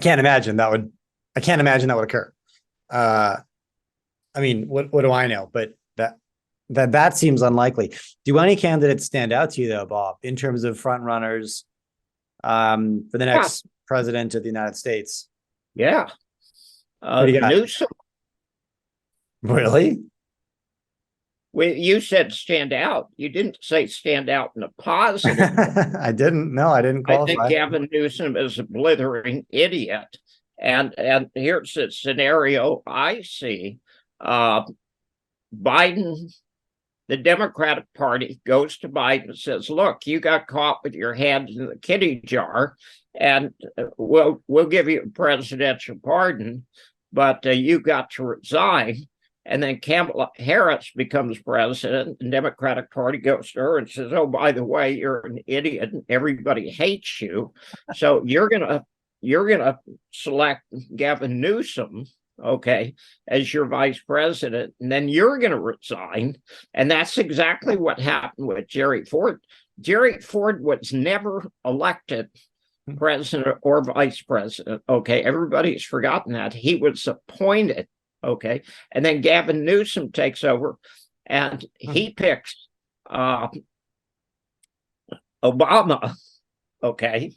can't imagine that would occur. I mean, what do I know? But that seems unlikely. Do any candidates stand out to you though, Bob, in terms of front runners for the next president of the United States? Yeah. What do you got? Newsom. Really? Well, you said stand out. You didn't say stand out in a positive. I didn't. No, I didn't qualify. I think Gavin Newsom is a blithering idiot. And here's the scenario I see. Biden, the Democratic Party, goes to Biden and says, look, you got caught with your hand in the kitty jar, and we'll give you a presidential pardon, but you got to resign. And then Kamala Harris becomes president, and the Democratic Party goes to her and says, oh, by the way, you're an idiot and everybody hates you. So you're gonna select Gavin Newsom, okay, as your vice president, and then you're gonna resign. And that's exactly what happened with Jerry Ford. Jerry Ford was never elected president or vice president. Okay, everybody's forgotten that. He was appointed. Okay. And then Gavin Newsom takes over and he picks Obama. Okay.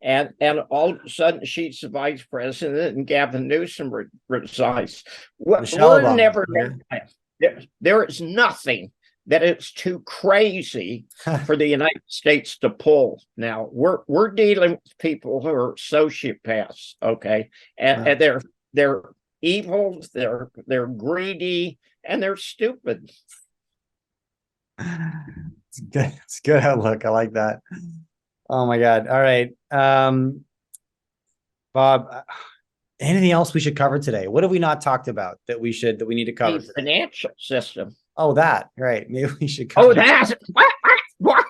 And all of a sudden she's the vice president and Gavin Newsom resigns. We're never, there is nothing that is too crazy for the United States to pull. Now we're dealing with people who are sociopaths. Okay. And they're evil, they're greedy, and they're stupid. It's good. It's good outlook. I like that. Oh my God. All right. Bob, anything else we should cover today? What have we not talked about that we need to cover? The financial system. Oh, that. Right. Maybe we should cover that. What?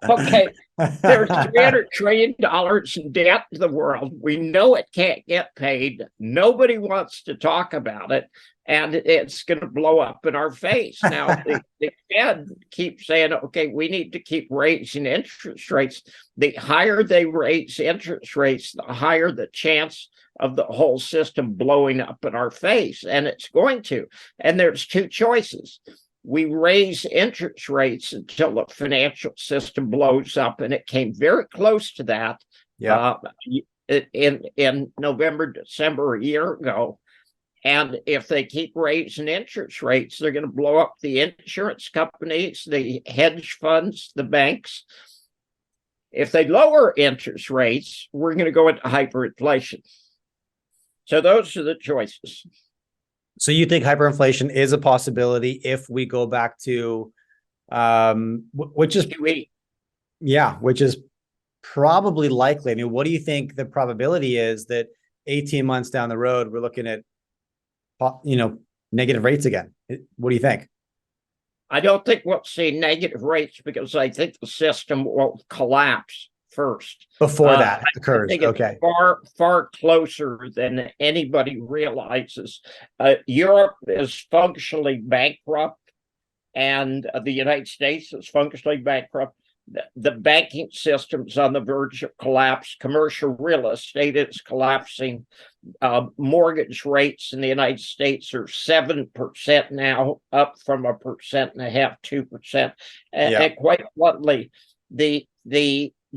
Okay, there's $300 trillion in debt to the world. We know it can't get paid. Nobody wants to talk about it, and it's going to blow up in our face. Now, the Fed keeps saying, okay, we need to keep raising interest rates. The higher they raise interest rates, the higher the chance of the whole system blowing up in our face, and it's going to. And there's two choices. We raise interest rates until the financial system blows up, and it came very close to that in November, December a year ago. And if they keep raising interest rates, they're going to blow up the insurance companies, the hedge funds, the banks. If they lower interest rates, we're going to go into hyperinflation. So those are the choices. So you think hyperinflation is a possibility if we go back to, which is probably likely. I mean, what do you think the probability is that 18 months down the road, we're looking at, negative rates again? What do you think? I don't think we'll see negative rates because I think the system will collapse first. Before that occurs. Okay. Far closer than anybody realizes. Europe is functionally bankrupt, and the United States is functionally bankrupt. The banking system's on the verge of collapse. Commercial real estate is collapsing. Mortgage rates in the United States are 7% now, up from 1.5%, 2%. And quite bluntly, the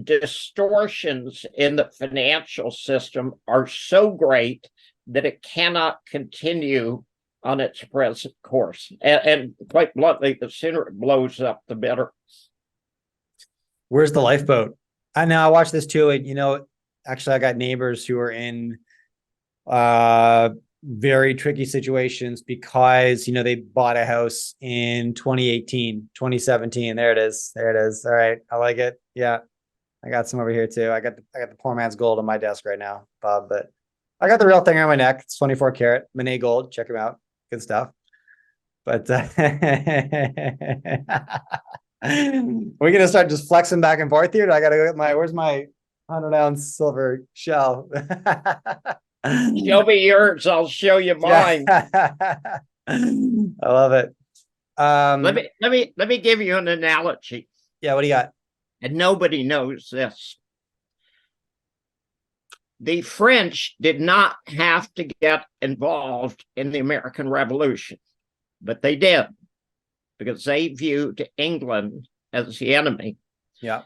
distortions in the financial system are so great that it cannot continue on its present course. And quite bluntly, the sooner it blows up, the better. Where's the lifeboat? I know I watched this too. And, actually I got neighbors who are in Very tricky situations because, they bought a house in 2018, 2017. There it is. There it is. All right. I like it. Yeah. I got some over here too. I got the poor man's gold on my desk right now, Bob, but I got the real thing on my neck. It's 24 karat Monet gold. Check them out. Good stuff. But we're gonna start just flexing back and forth here. I gotta go get where's my 100-ounce silver shell? Show me yours, I'll show you mine. I love it. Let me give you an analogy. Yeah, what do you got? And nobody knows this. The French did not have to get involved in the American Revolution, but they did because they viewed England as the enemy. Yeah.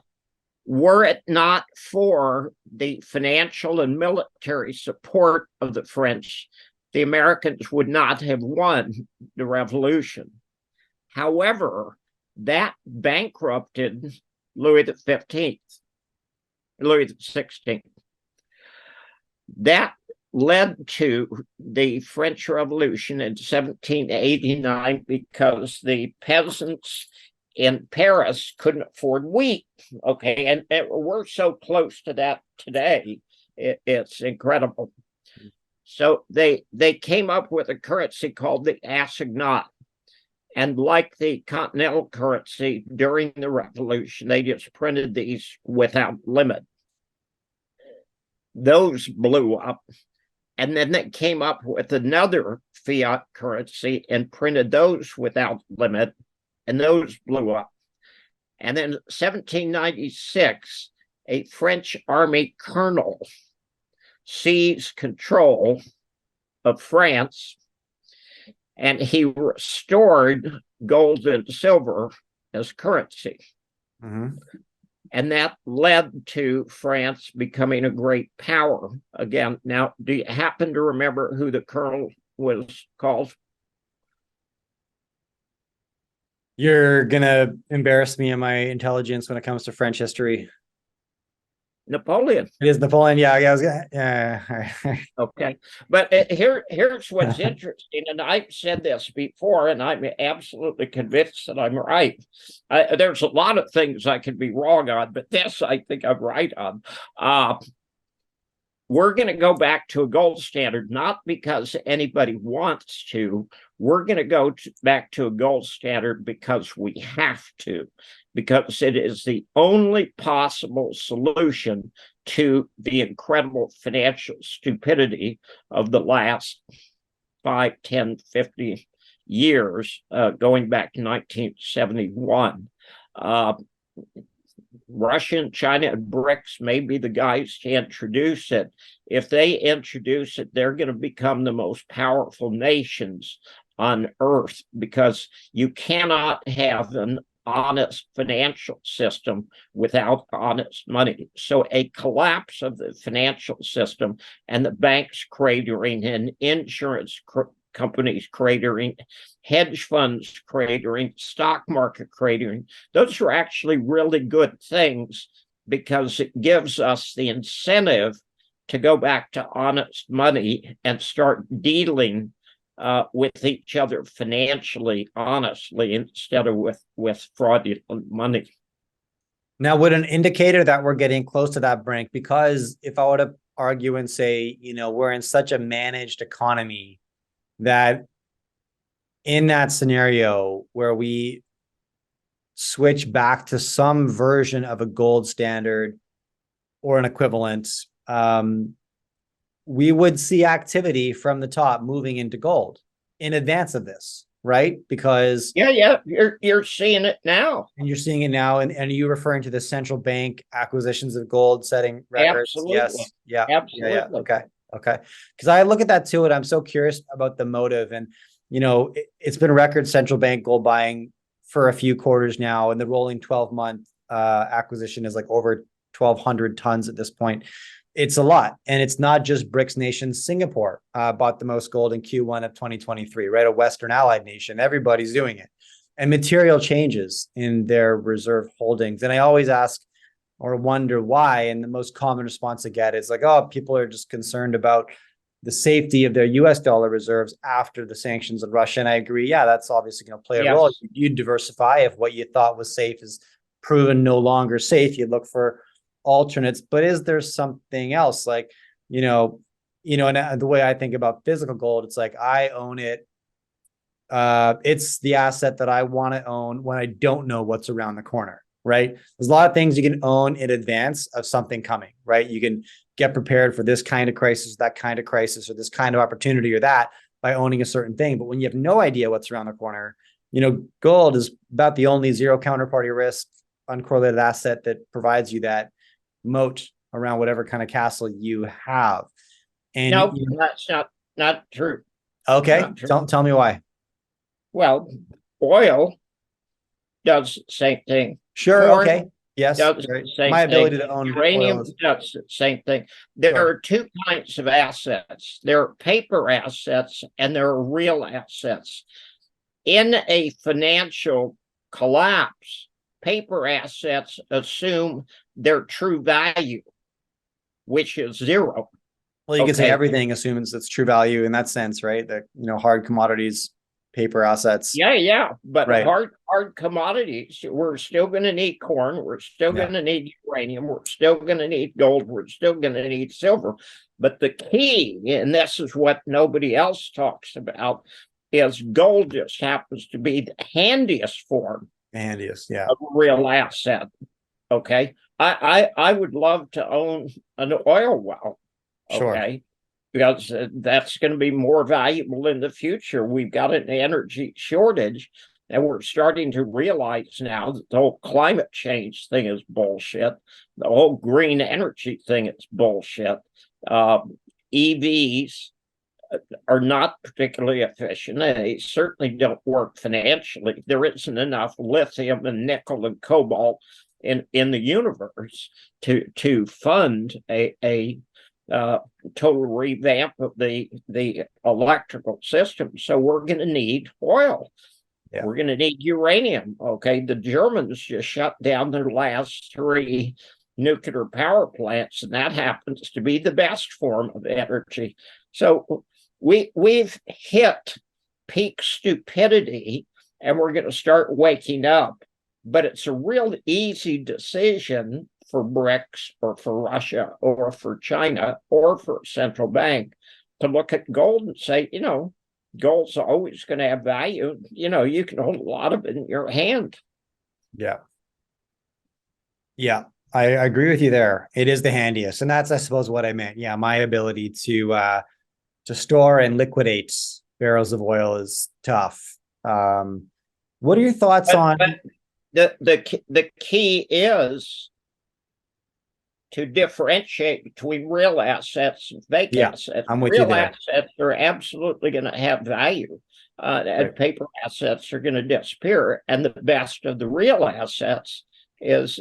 Were it not for the financial and military support of the French, the Americans would not have won the revolution. However, that bankrupted Louis XVI. That led to the French Revolution in 1789 because the peasants in Paris couldn't afford wheat. Okay, and we're so close to that today. It's incredible. So they came up with a currency called the assignat. And like the continental currency during the revolution, they just printed these without limit. Those blew up. And then they came up with another fiat currency and printed those without limit. And those blew up. And then 1796, a French army colonel seized control of France, and he restored gold and silver as currency. Mm-hmm. And that led to France becoming a great power again. Now, do you happen to remember who the colonel was called? You're gonna embarrass me in my intelligence when it comes to French history. Napoleon. It is Napoleon. Yeah, I was gonna. Yeah. Okay, but here's what's interesting, and I've said this before, and I'm absolutely convinced that I'm right. There's a lot of things I could be wrong on, but this I think I'm right on. We're going to go back to a gold standard, not because anybody wants to. We're going to go back to a gold standard because we have to, because it is the only possible solution to the incredible financial stupidity of the last 5, 10, 50 years, going back to 1971. Russia and China and BRICS may be the guys to introduce it. If they introduce it, they're going to become the most powerful nations on earth, because you cannot have an honest financial system without honest money. So a collapse of the financial system and the banks cratering and insurance companies cratering, hedge funds cratering, stock market cratering, those are actually really good things because it gives us the incentive to go back to honest money and start dealing with each other financially, honestly, instead of with fraudulent money. Now, would an indicator that we're getting close to that brink, because if I were to argue and say, we're in such a managed economy that in that scenario where we switch back to some version of a gold standard or an equivalent, we would see activity from the top moving into gold in advance of this, right? Because you're seeing it now. And you're seeing it now. And are you referring to the central bank acquisitions of gold setting records? Absolutely. Yes. Yeah. Absolutely. Yeah. Okay. Because I look at that too, and I'm so curious about the motive. And, it's been record central bank gold buying for a few quarters now. And the rolling 12-month acquisition is like over 1,200 tons at this point. It's a lot. And it's not just BRICS nations. Singapore bought the most gold in Q1 of 2023, right? A Western allied nation. Everybody's doing it. And material changes in their reserve holdings. And I always ask or wonder why. And the most common response I get is like, oh, people are just concerned about the safety of their US dollar reserves after the sanctions on Russia. And I agree, yeah, that's obviously going to play a role. You'd diversify. If what you thought was safe is proven no longer safe, you look for alternates. But is there something else? Like, and the way I think about physical gold, it's like I own it. It's the asset that I want to own when I don't know what's around the corner, right? There's a lot of things you can own in advance of something coming, right? You can get prepared for this kind of crisis, that kind of crisis, or this kind of opportunity or that by owning a certain thing. But when you have no idea what's around the corner, gold is about the only zero counterparty risk, uncorrelated asset that provides you that moat around whatever kind of castle you have. And no, that's not true. Okay, not true. Tell me why. Well, oil does the same thing. Sure. Corn okay. Yes. My ability to own uranium does the same thing. There are two kinds of assets. There are paper assets and there are real assets. In a financial collapse, paper assets assume their true value, which is zero. Well, you could say everything assumes its true value in that sense, right? That hard commodities, paper assets. Yeah. But hard commodities, we're still going to need corn. We're still going to need uranium. We're still going to need gold. We're still going to need silver. But the key, and this is what nobody else talks about, is gold just happens to be the handiest form. Of a real asset. Okay. I would love to own an oil well. Okay. Because that's going to be more valuable in the future. We've got an energy shortage, and we're starting to realize now that the whole climate change thing is bullshit. The whole green energy thing is bullshit. EVs are not particularly efficient. They certainly don't work financially. There isn't enough lithium and nickel and cobalt in the universe to fund a total revamp of the electrical system. So we're going to need oil. We're going to need uranium. Okay, the Germans just shut down their last 3 nuclear power plants, and that happens to be the best form of energy. So we've hit peak stupidity, and we're going to start waking up. But it's a real easy decision for BRICS or for Russia or for China or for a central bank to look at gold and say, gold's always going to have value. You can hold a lot of it in your hand. Yeah, I agree with you there. It is the handiest. And that's, I suppose, what I meant. Yeah, my ability to store and liquidate barrels of oil is tough. What are your thoughts on... The key is to differentiate between real assets and fake assets. I'm with you there. Assets are absolutely going to have value, and paper assets are going to disappear. And the best of the real assets is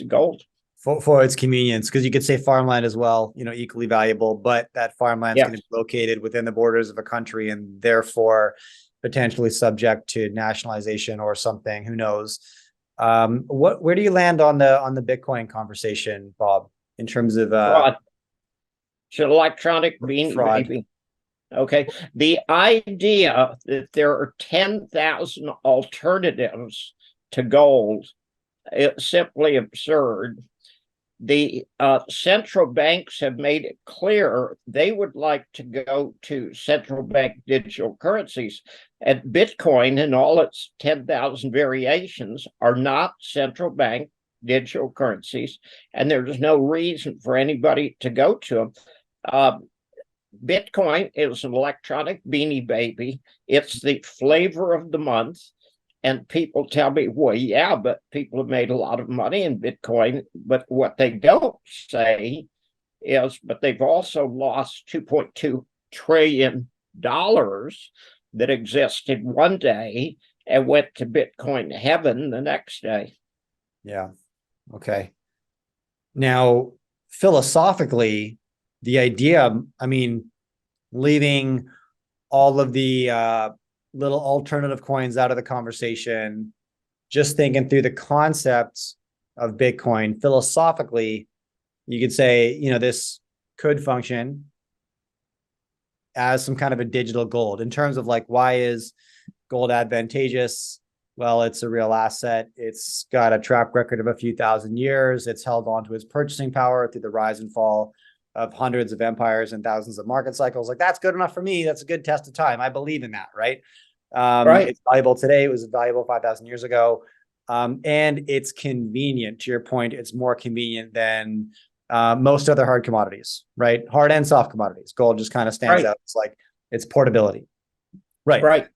gold. For its convenience, because you could say farmland as well, equally valuable, but that farmland is going to be located within the borders of a country and therefore potentially subject to nationalization or something. Who knows? Where do you land on the Bitcoin conversation, Bob, in terms of fraud? It's an electronic beanie baby. Okay. The idea that there are 10,000 alternatives to gold is simply absurd. The central banks have made it clear they would like to go to central bank digital currencies, and Bitcoin and all its 10,000 variations are not central bank digital currencies, and there's no reason for anybody to go to them. Bitcoin is an electronic beanie baby. It's the flavor of the month. And people tell me, well, yeah, but people have made a lot of money in Bitcoin. But what they don't say is, but they've also lost $2.2 trillion that existed one day and went to Bitcoin heaven the next day. Yeah. Okay. Now, philosophically, the idea, leaving all of the little alternative coins out of the conversation, just thinking through the concepts of Bitcoin philosophically, you could say, this could function as some kind of a digital gold in terms of like, why is gold advantageous? Well, it's a real asset. It's got a track record of a few thousand years. It's held on to its purchasing power through the rise and fall of hundreds of empires and thousands of market cycles. Like, that's good enough for me. That's a good test of time. I believe in that, right? Right. It's valuable today. It was valuable 5,000 years ago. And it's convenient. To your point, it's more convenient than most other hard commodities, right? Hard and soft commodities. Gold just kind of stands Right. out. It's like its portability. Right. Right.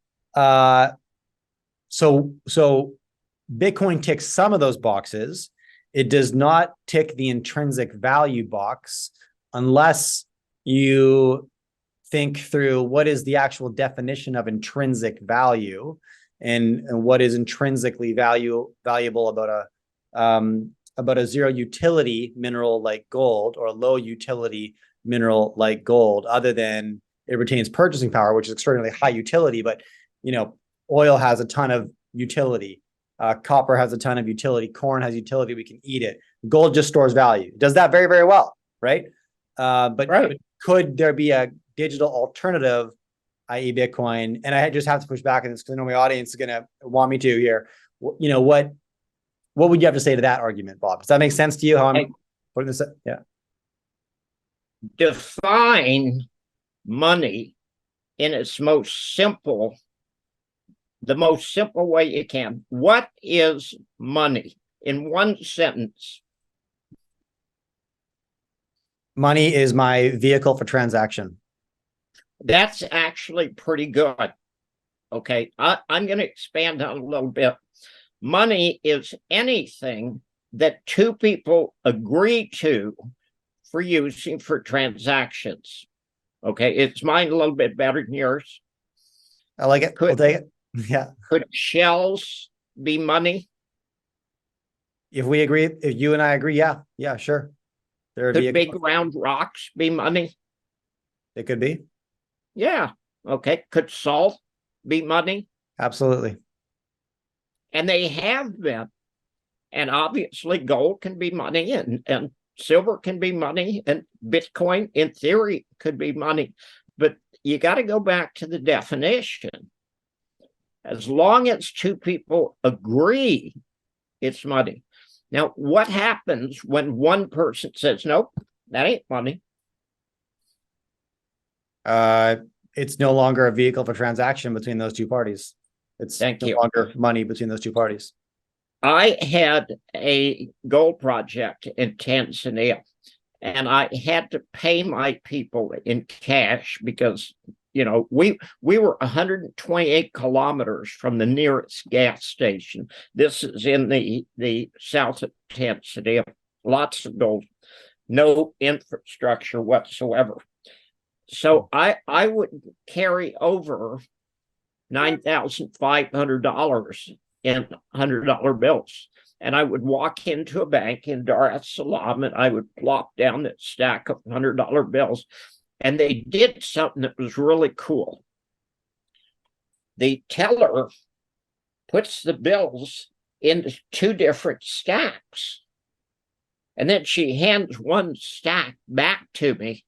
So Bitcoin ticks some of those boxes. It does not tick the intrinsic value box unless you think through what is the actual definition of intrinsic value, and what is intrinsically valuable about a zero utility mineral like gold, or a low utility mineral like gold, other than it retains purchasing power, which is extraordinarily high utility. But oil has a ton of utility. Copper has a ton of utility. Corn has utility. We can eat it. Gold just stores value. It does that very, very well, right? But could there be a digital alternative, i.e. Bitcoin? And I just have to push back on this because I know my audience is going to want me to here. What would you have to say to that argument, Bob? Does that make sense to you? How I'm putting this? Yeah. Define money in its most simple, the most simple way you can. What is money in one sentence? Money is my vehicle for transaction. That's actually pretty good. Okay, I'm going to expand on a little bit. Money is anything that two people agree to for using for transactions. Okay, it's mine a little bit better than yours. I like it. We'll take it. Yeah. Could shells be money? If we agree, if you and I agree, yeah, sure. Could big round rocks be money? It could be. Yeah. Okay. Could salt be money? Absolutely. And they have been. And obviously gold can be money, and silver can be money, and Bitcoin in theory could be money. But you got to go back to the definition. As long as two people agree, it's money. Now, what happens when one person says, nope, that ain't money? It's no longer a vehicle for transaction between those two parties. It's no longer money between those two parties. I had a gold project in Tanzania, and I had to pay my people in cash because we were 128 kilometers from the nearest gas station. This is in the south of Tanzania. Lots of gold, no infrastructure whatsoever. So I would carry over $9,500 in $100 bills. And I would walk into a bank in Dar es Salaam and I would plop down that stack of $100 bills. And they did something that was really cool. The teller puts the bills into two different stacks. And then she hands one stack back to me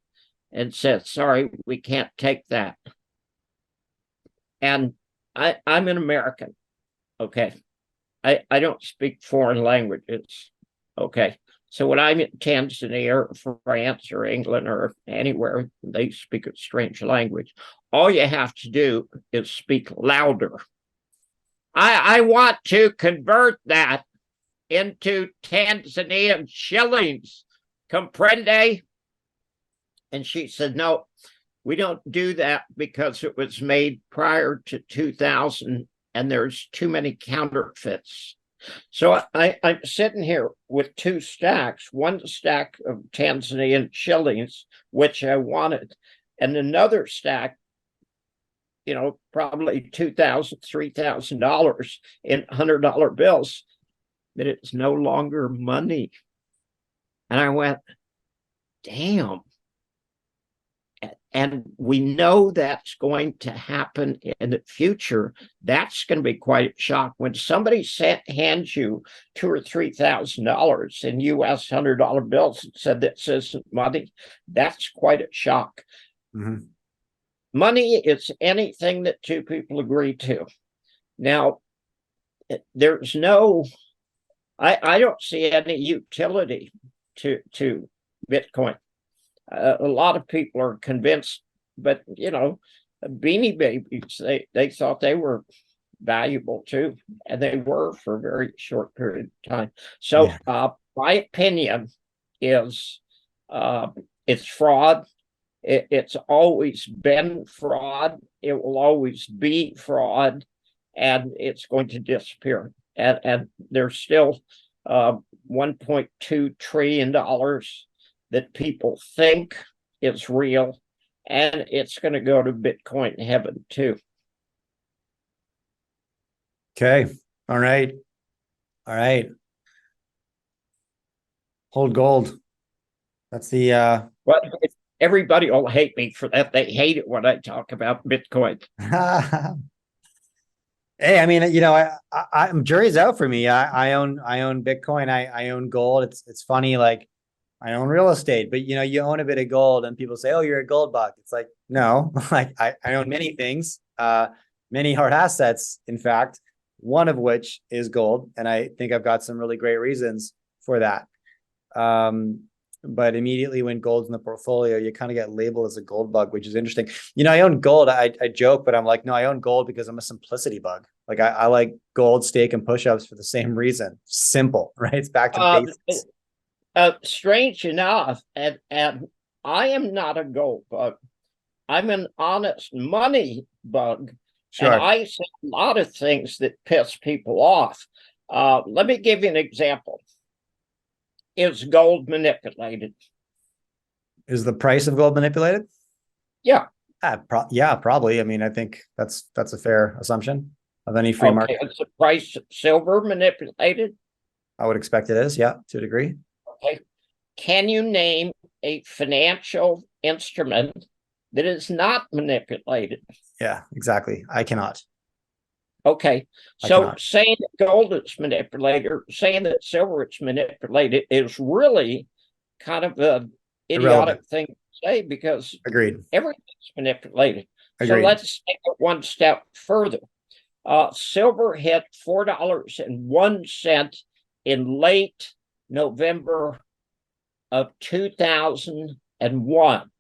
and says, sorry, we can't take that. And I'm an American. Okay. I don't speak foreign languages. Okay. So when I'm in Tanzania or France or England or anywhere, they speak a strange language. All you have to do is speak louder. I want to convert that into Tanzanian shillings. Comprende? And she said, no, we don't do that because it was made prior to 2000 and there's too many counterfeits. So I'm sitting here with two stacks, one stack of Tanzanian shillings, which I wanted, and another stack, probably $2,000, $3,000 in $100 bills, that it's no longer money. And I went, damn. And we know that's going to happen in the future. That's going to be quite a shock. When somebody hands you $2,000 or $3,000 in US $100 bills and said this isn't money, that's quite a shock. Mm-hmm. Money is anything that two people agree to. Now, there's no, I don't see any utility to Bitcoin. A lot of people are convinced, but Beanie Babies, they thought they were valuable too, and they were for a very short period of time. So, my opinion is it's fraud. It's always been fraud. It will always be fraud, and it's going to disappear. And there's still $1.2 trillion that people think is real, and it's going to go to Bitcoin heaven too. Okay. All right. Hold gold. That's the Well, everybody will hate me for that. They hate it when I talk about Bitcoin. Hey, I mean, I'm jury's out for me. I own Bitcoin. I own gold. It's funny, like I own real estate, but you own a bit of gold and people say, oh, you're a gold bug. It's like, no, like I own many things, many hard assets, in fact, one of which is gold. And I think I've got some really great reasons for that. But immediately when gold's in the portfolio, you kind of get labeled as a gold bug, which is interesting. I own gold. I joke, but I'm like, no, I own gold because I'm a simplicity bug. Like I like gold, steak, and push-ups for the same reason. Simple, right? It's back to basics. Strange enough, and I am not a gold bug. I'm an honest money bug. Sure. And I say a lot of things that piss people off. Let me give you an example. Is gold manipulated? Is the price of gold manipulated? Yeah. Yeah, probably. I mean, I think that's a fair assumption of any free market. Is the price of silver manipulated? I would expect it is, yeah, to a degree. Okay. Can you name a financial instrument that is not manipulated? Yeah, exactly. I cannot. Okay, so saying that gold is manipulated, saying that silver is manipulated is really kind of an idiotic thing to say because agreed, everything's manipulated. Agreed. So let's take it one step further. Silver hit $4.01 in late November of 2001.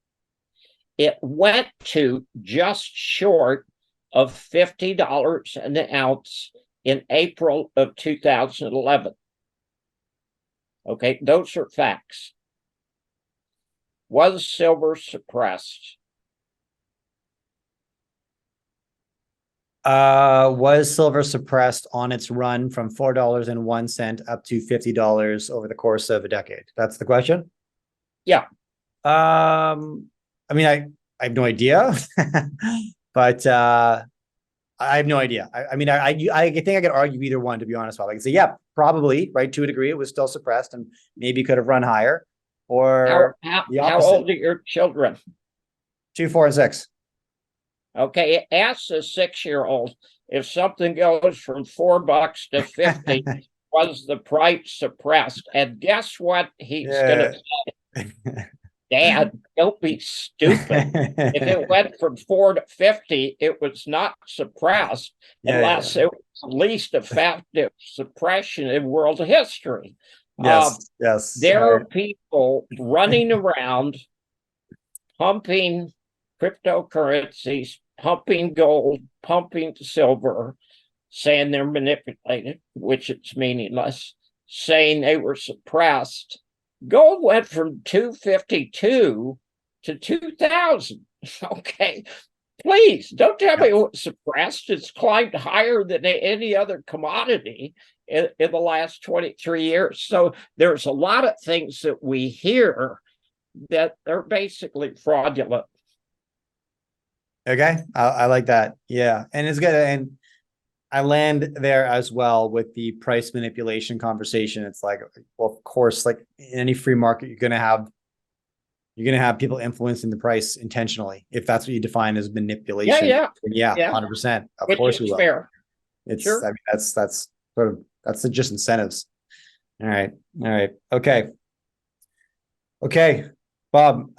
It went to just short of $50 an ounce in April of 2011. Okay, those are facts. Was silver suppressed? Was silver suppressed on its run from $4.01 up to $50 over the course of a decade? That's the question? Yeah. I mean, I have no idea, but I have no idea. I mean, I think I could argue either one, to be honest. I could say, yeah, probably, right, to a degree, it was still suppressed and maybe could have run higher. Or how old are your children? 2, 4, and 6. Okay, ask a 6-year-old if something goes from $4 to 50, was the price suppressed? And guess what he's going to say? Dad, don't be stupid. If it went from 4 to 50, it was not suppressed unless it was the least effective suppression in world history. Yes. There are people running around pumping cryptocurrencies, pumping gold, pumping silver, saying they're manipulated, which it's meaningless, saying they were suppressed. Gold went from 252 to 2000. Okay, please don't tell me it was suppressed. It's climbed higher than any other commodity in the last 23 years. So there's a lot of things that we hear that are basically fraudulent. Okay, I like that. Yeah, and it's good. And I land there as well with the price manipulation conversation. It's like, well, of course, like in any free market, you're gonna have people influencing the price intentionally, if that's what you define as manipulation. Yeah, 100%. Of course we will. Fair. It's sure. I mean, that's sort of that's just incentives. All right. Okay, Bob.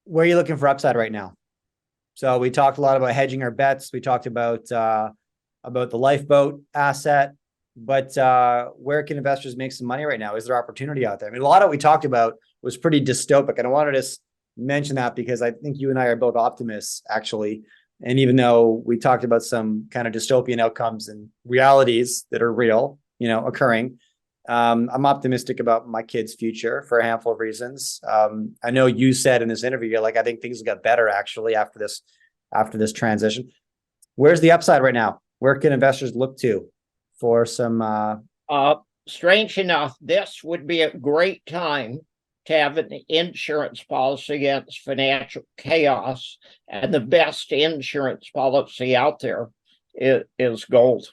Where are you looking for upside right now? So we talked a lot about hedging our bets. We talked about the lifeboat asset, but where can investors make some money right now? Is there opportunity out there? I mean, a lot of what we talked about was pretty dystopic, and I wanted to mention that because I think you and I are both optimists, actually. And even though we talked about some kind of dystopian outcomes and realities that are real, occurring, I'm optimistic about my kids' future for a handful of reasons. I know you said in this interview, you're like, I think things will get better actually after this transition. Where's the upside right now? Where can investors look to for some? Strange enough, this would be a great time to have an insurance policy against financial chaos, and the best insurance policy out there is gold.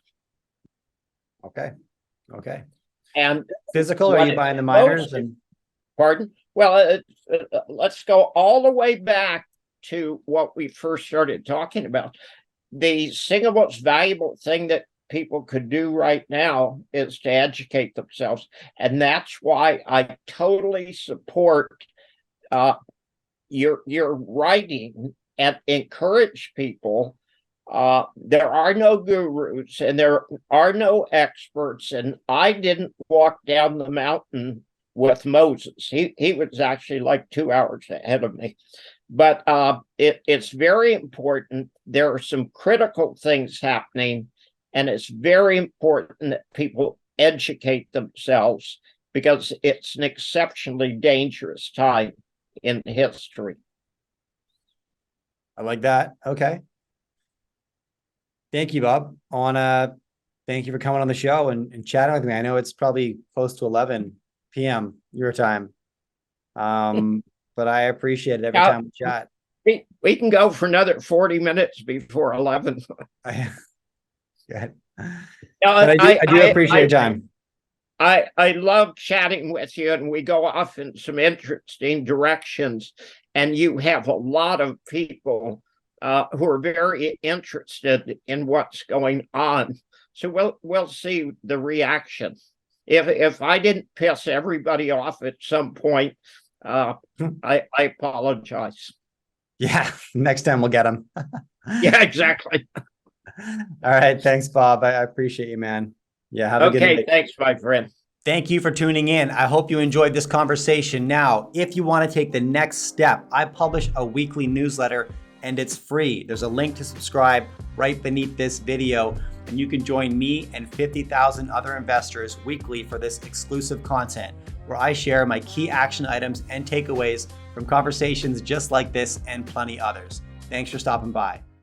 Okay. And physical, or are you buying the miners? Pardon? Well, let's go all the way back to what we first started talking about. The single most valuable thing that people could do right now is to educate themselves. And that's why I totally support your writing and encourage people. There are no gurus and there are no experts. And I didn't walk down the mountain with Moses. He was actually like 2 hours ahead of me. But it's very important. There are some critical things happening, and it's very important that people educate themselves because it's an exceptionally dangerous time in history. I like that. Okay. Thank you, Bob. I want to thank you for coming on the show and chatting with me. I know it's probably close to 11 p.m. your time. But I appreciate it every time we chat. We can go for another 40 minutes before 11. Good. But I do appreciate your time. I love chatting with you, and we go off in some interesting directions. And you have a lot of people who are very interested in what's going on. So we'll see the reaction. If I didn't piss everybody off at some point, I apologize. Yeah, next time we'll get them. Yeah, exactly. All right, thanks, Bob. I appreciate you, man. Yeah, have a good night. Okay, thanks, my friend. Thank you for tuning in. I hope you enjoyed this conversation. Now, if you want to take the next step, I publish a weekly newsletter and it's free. There's a link to subscribe right beneath this video, and you can join me and 50,000 other investors weekly for this exclusive content where I share my key action items and takeaways from conversations just like this and plenty others. Thanks for stopping by.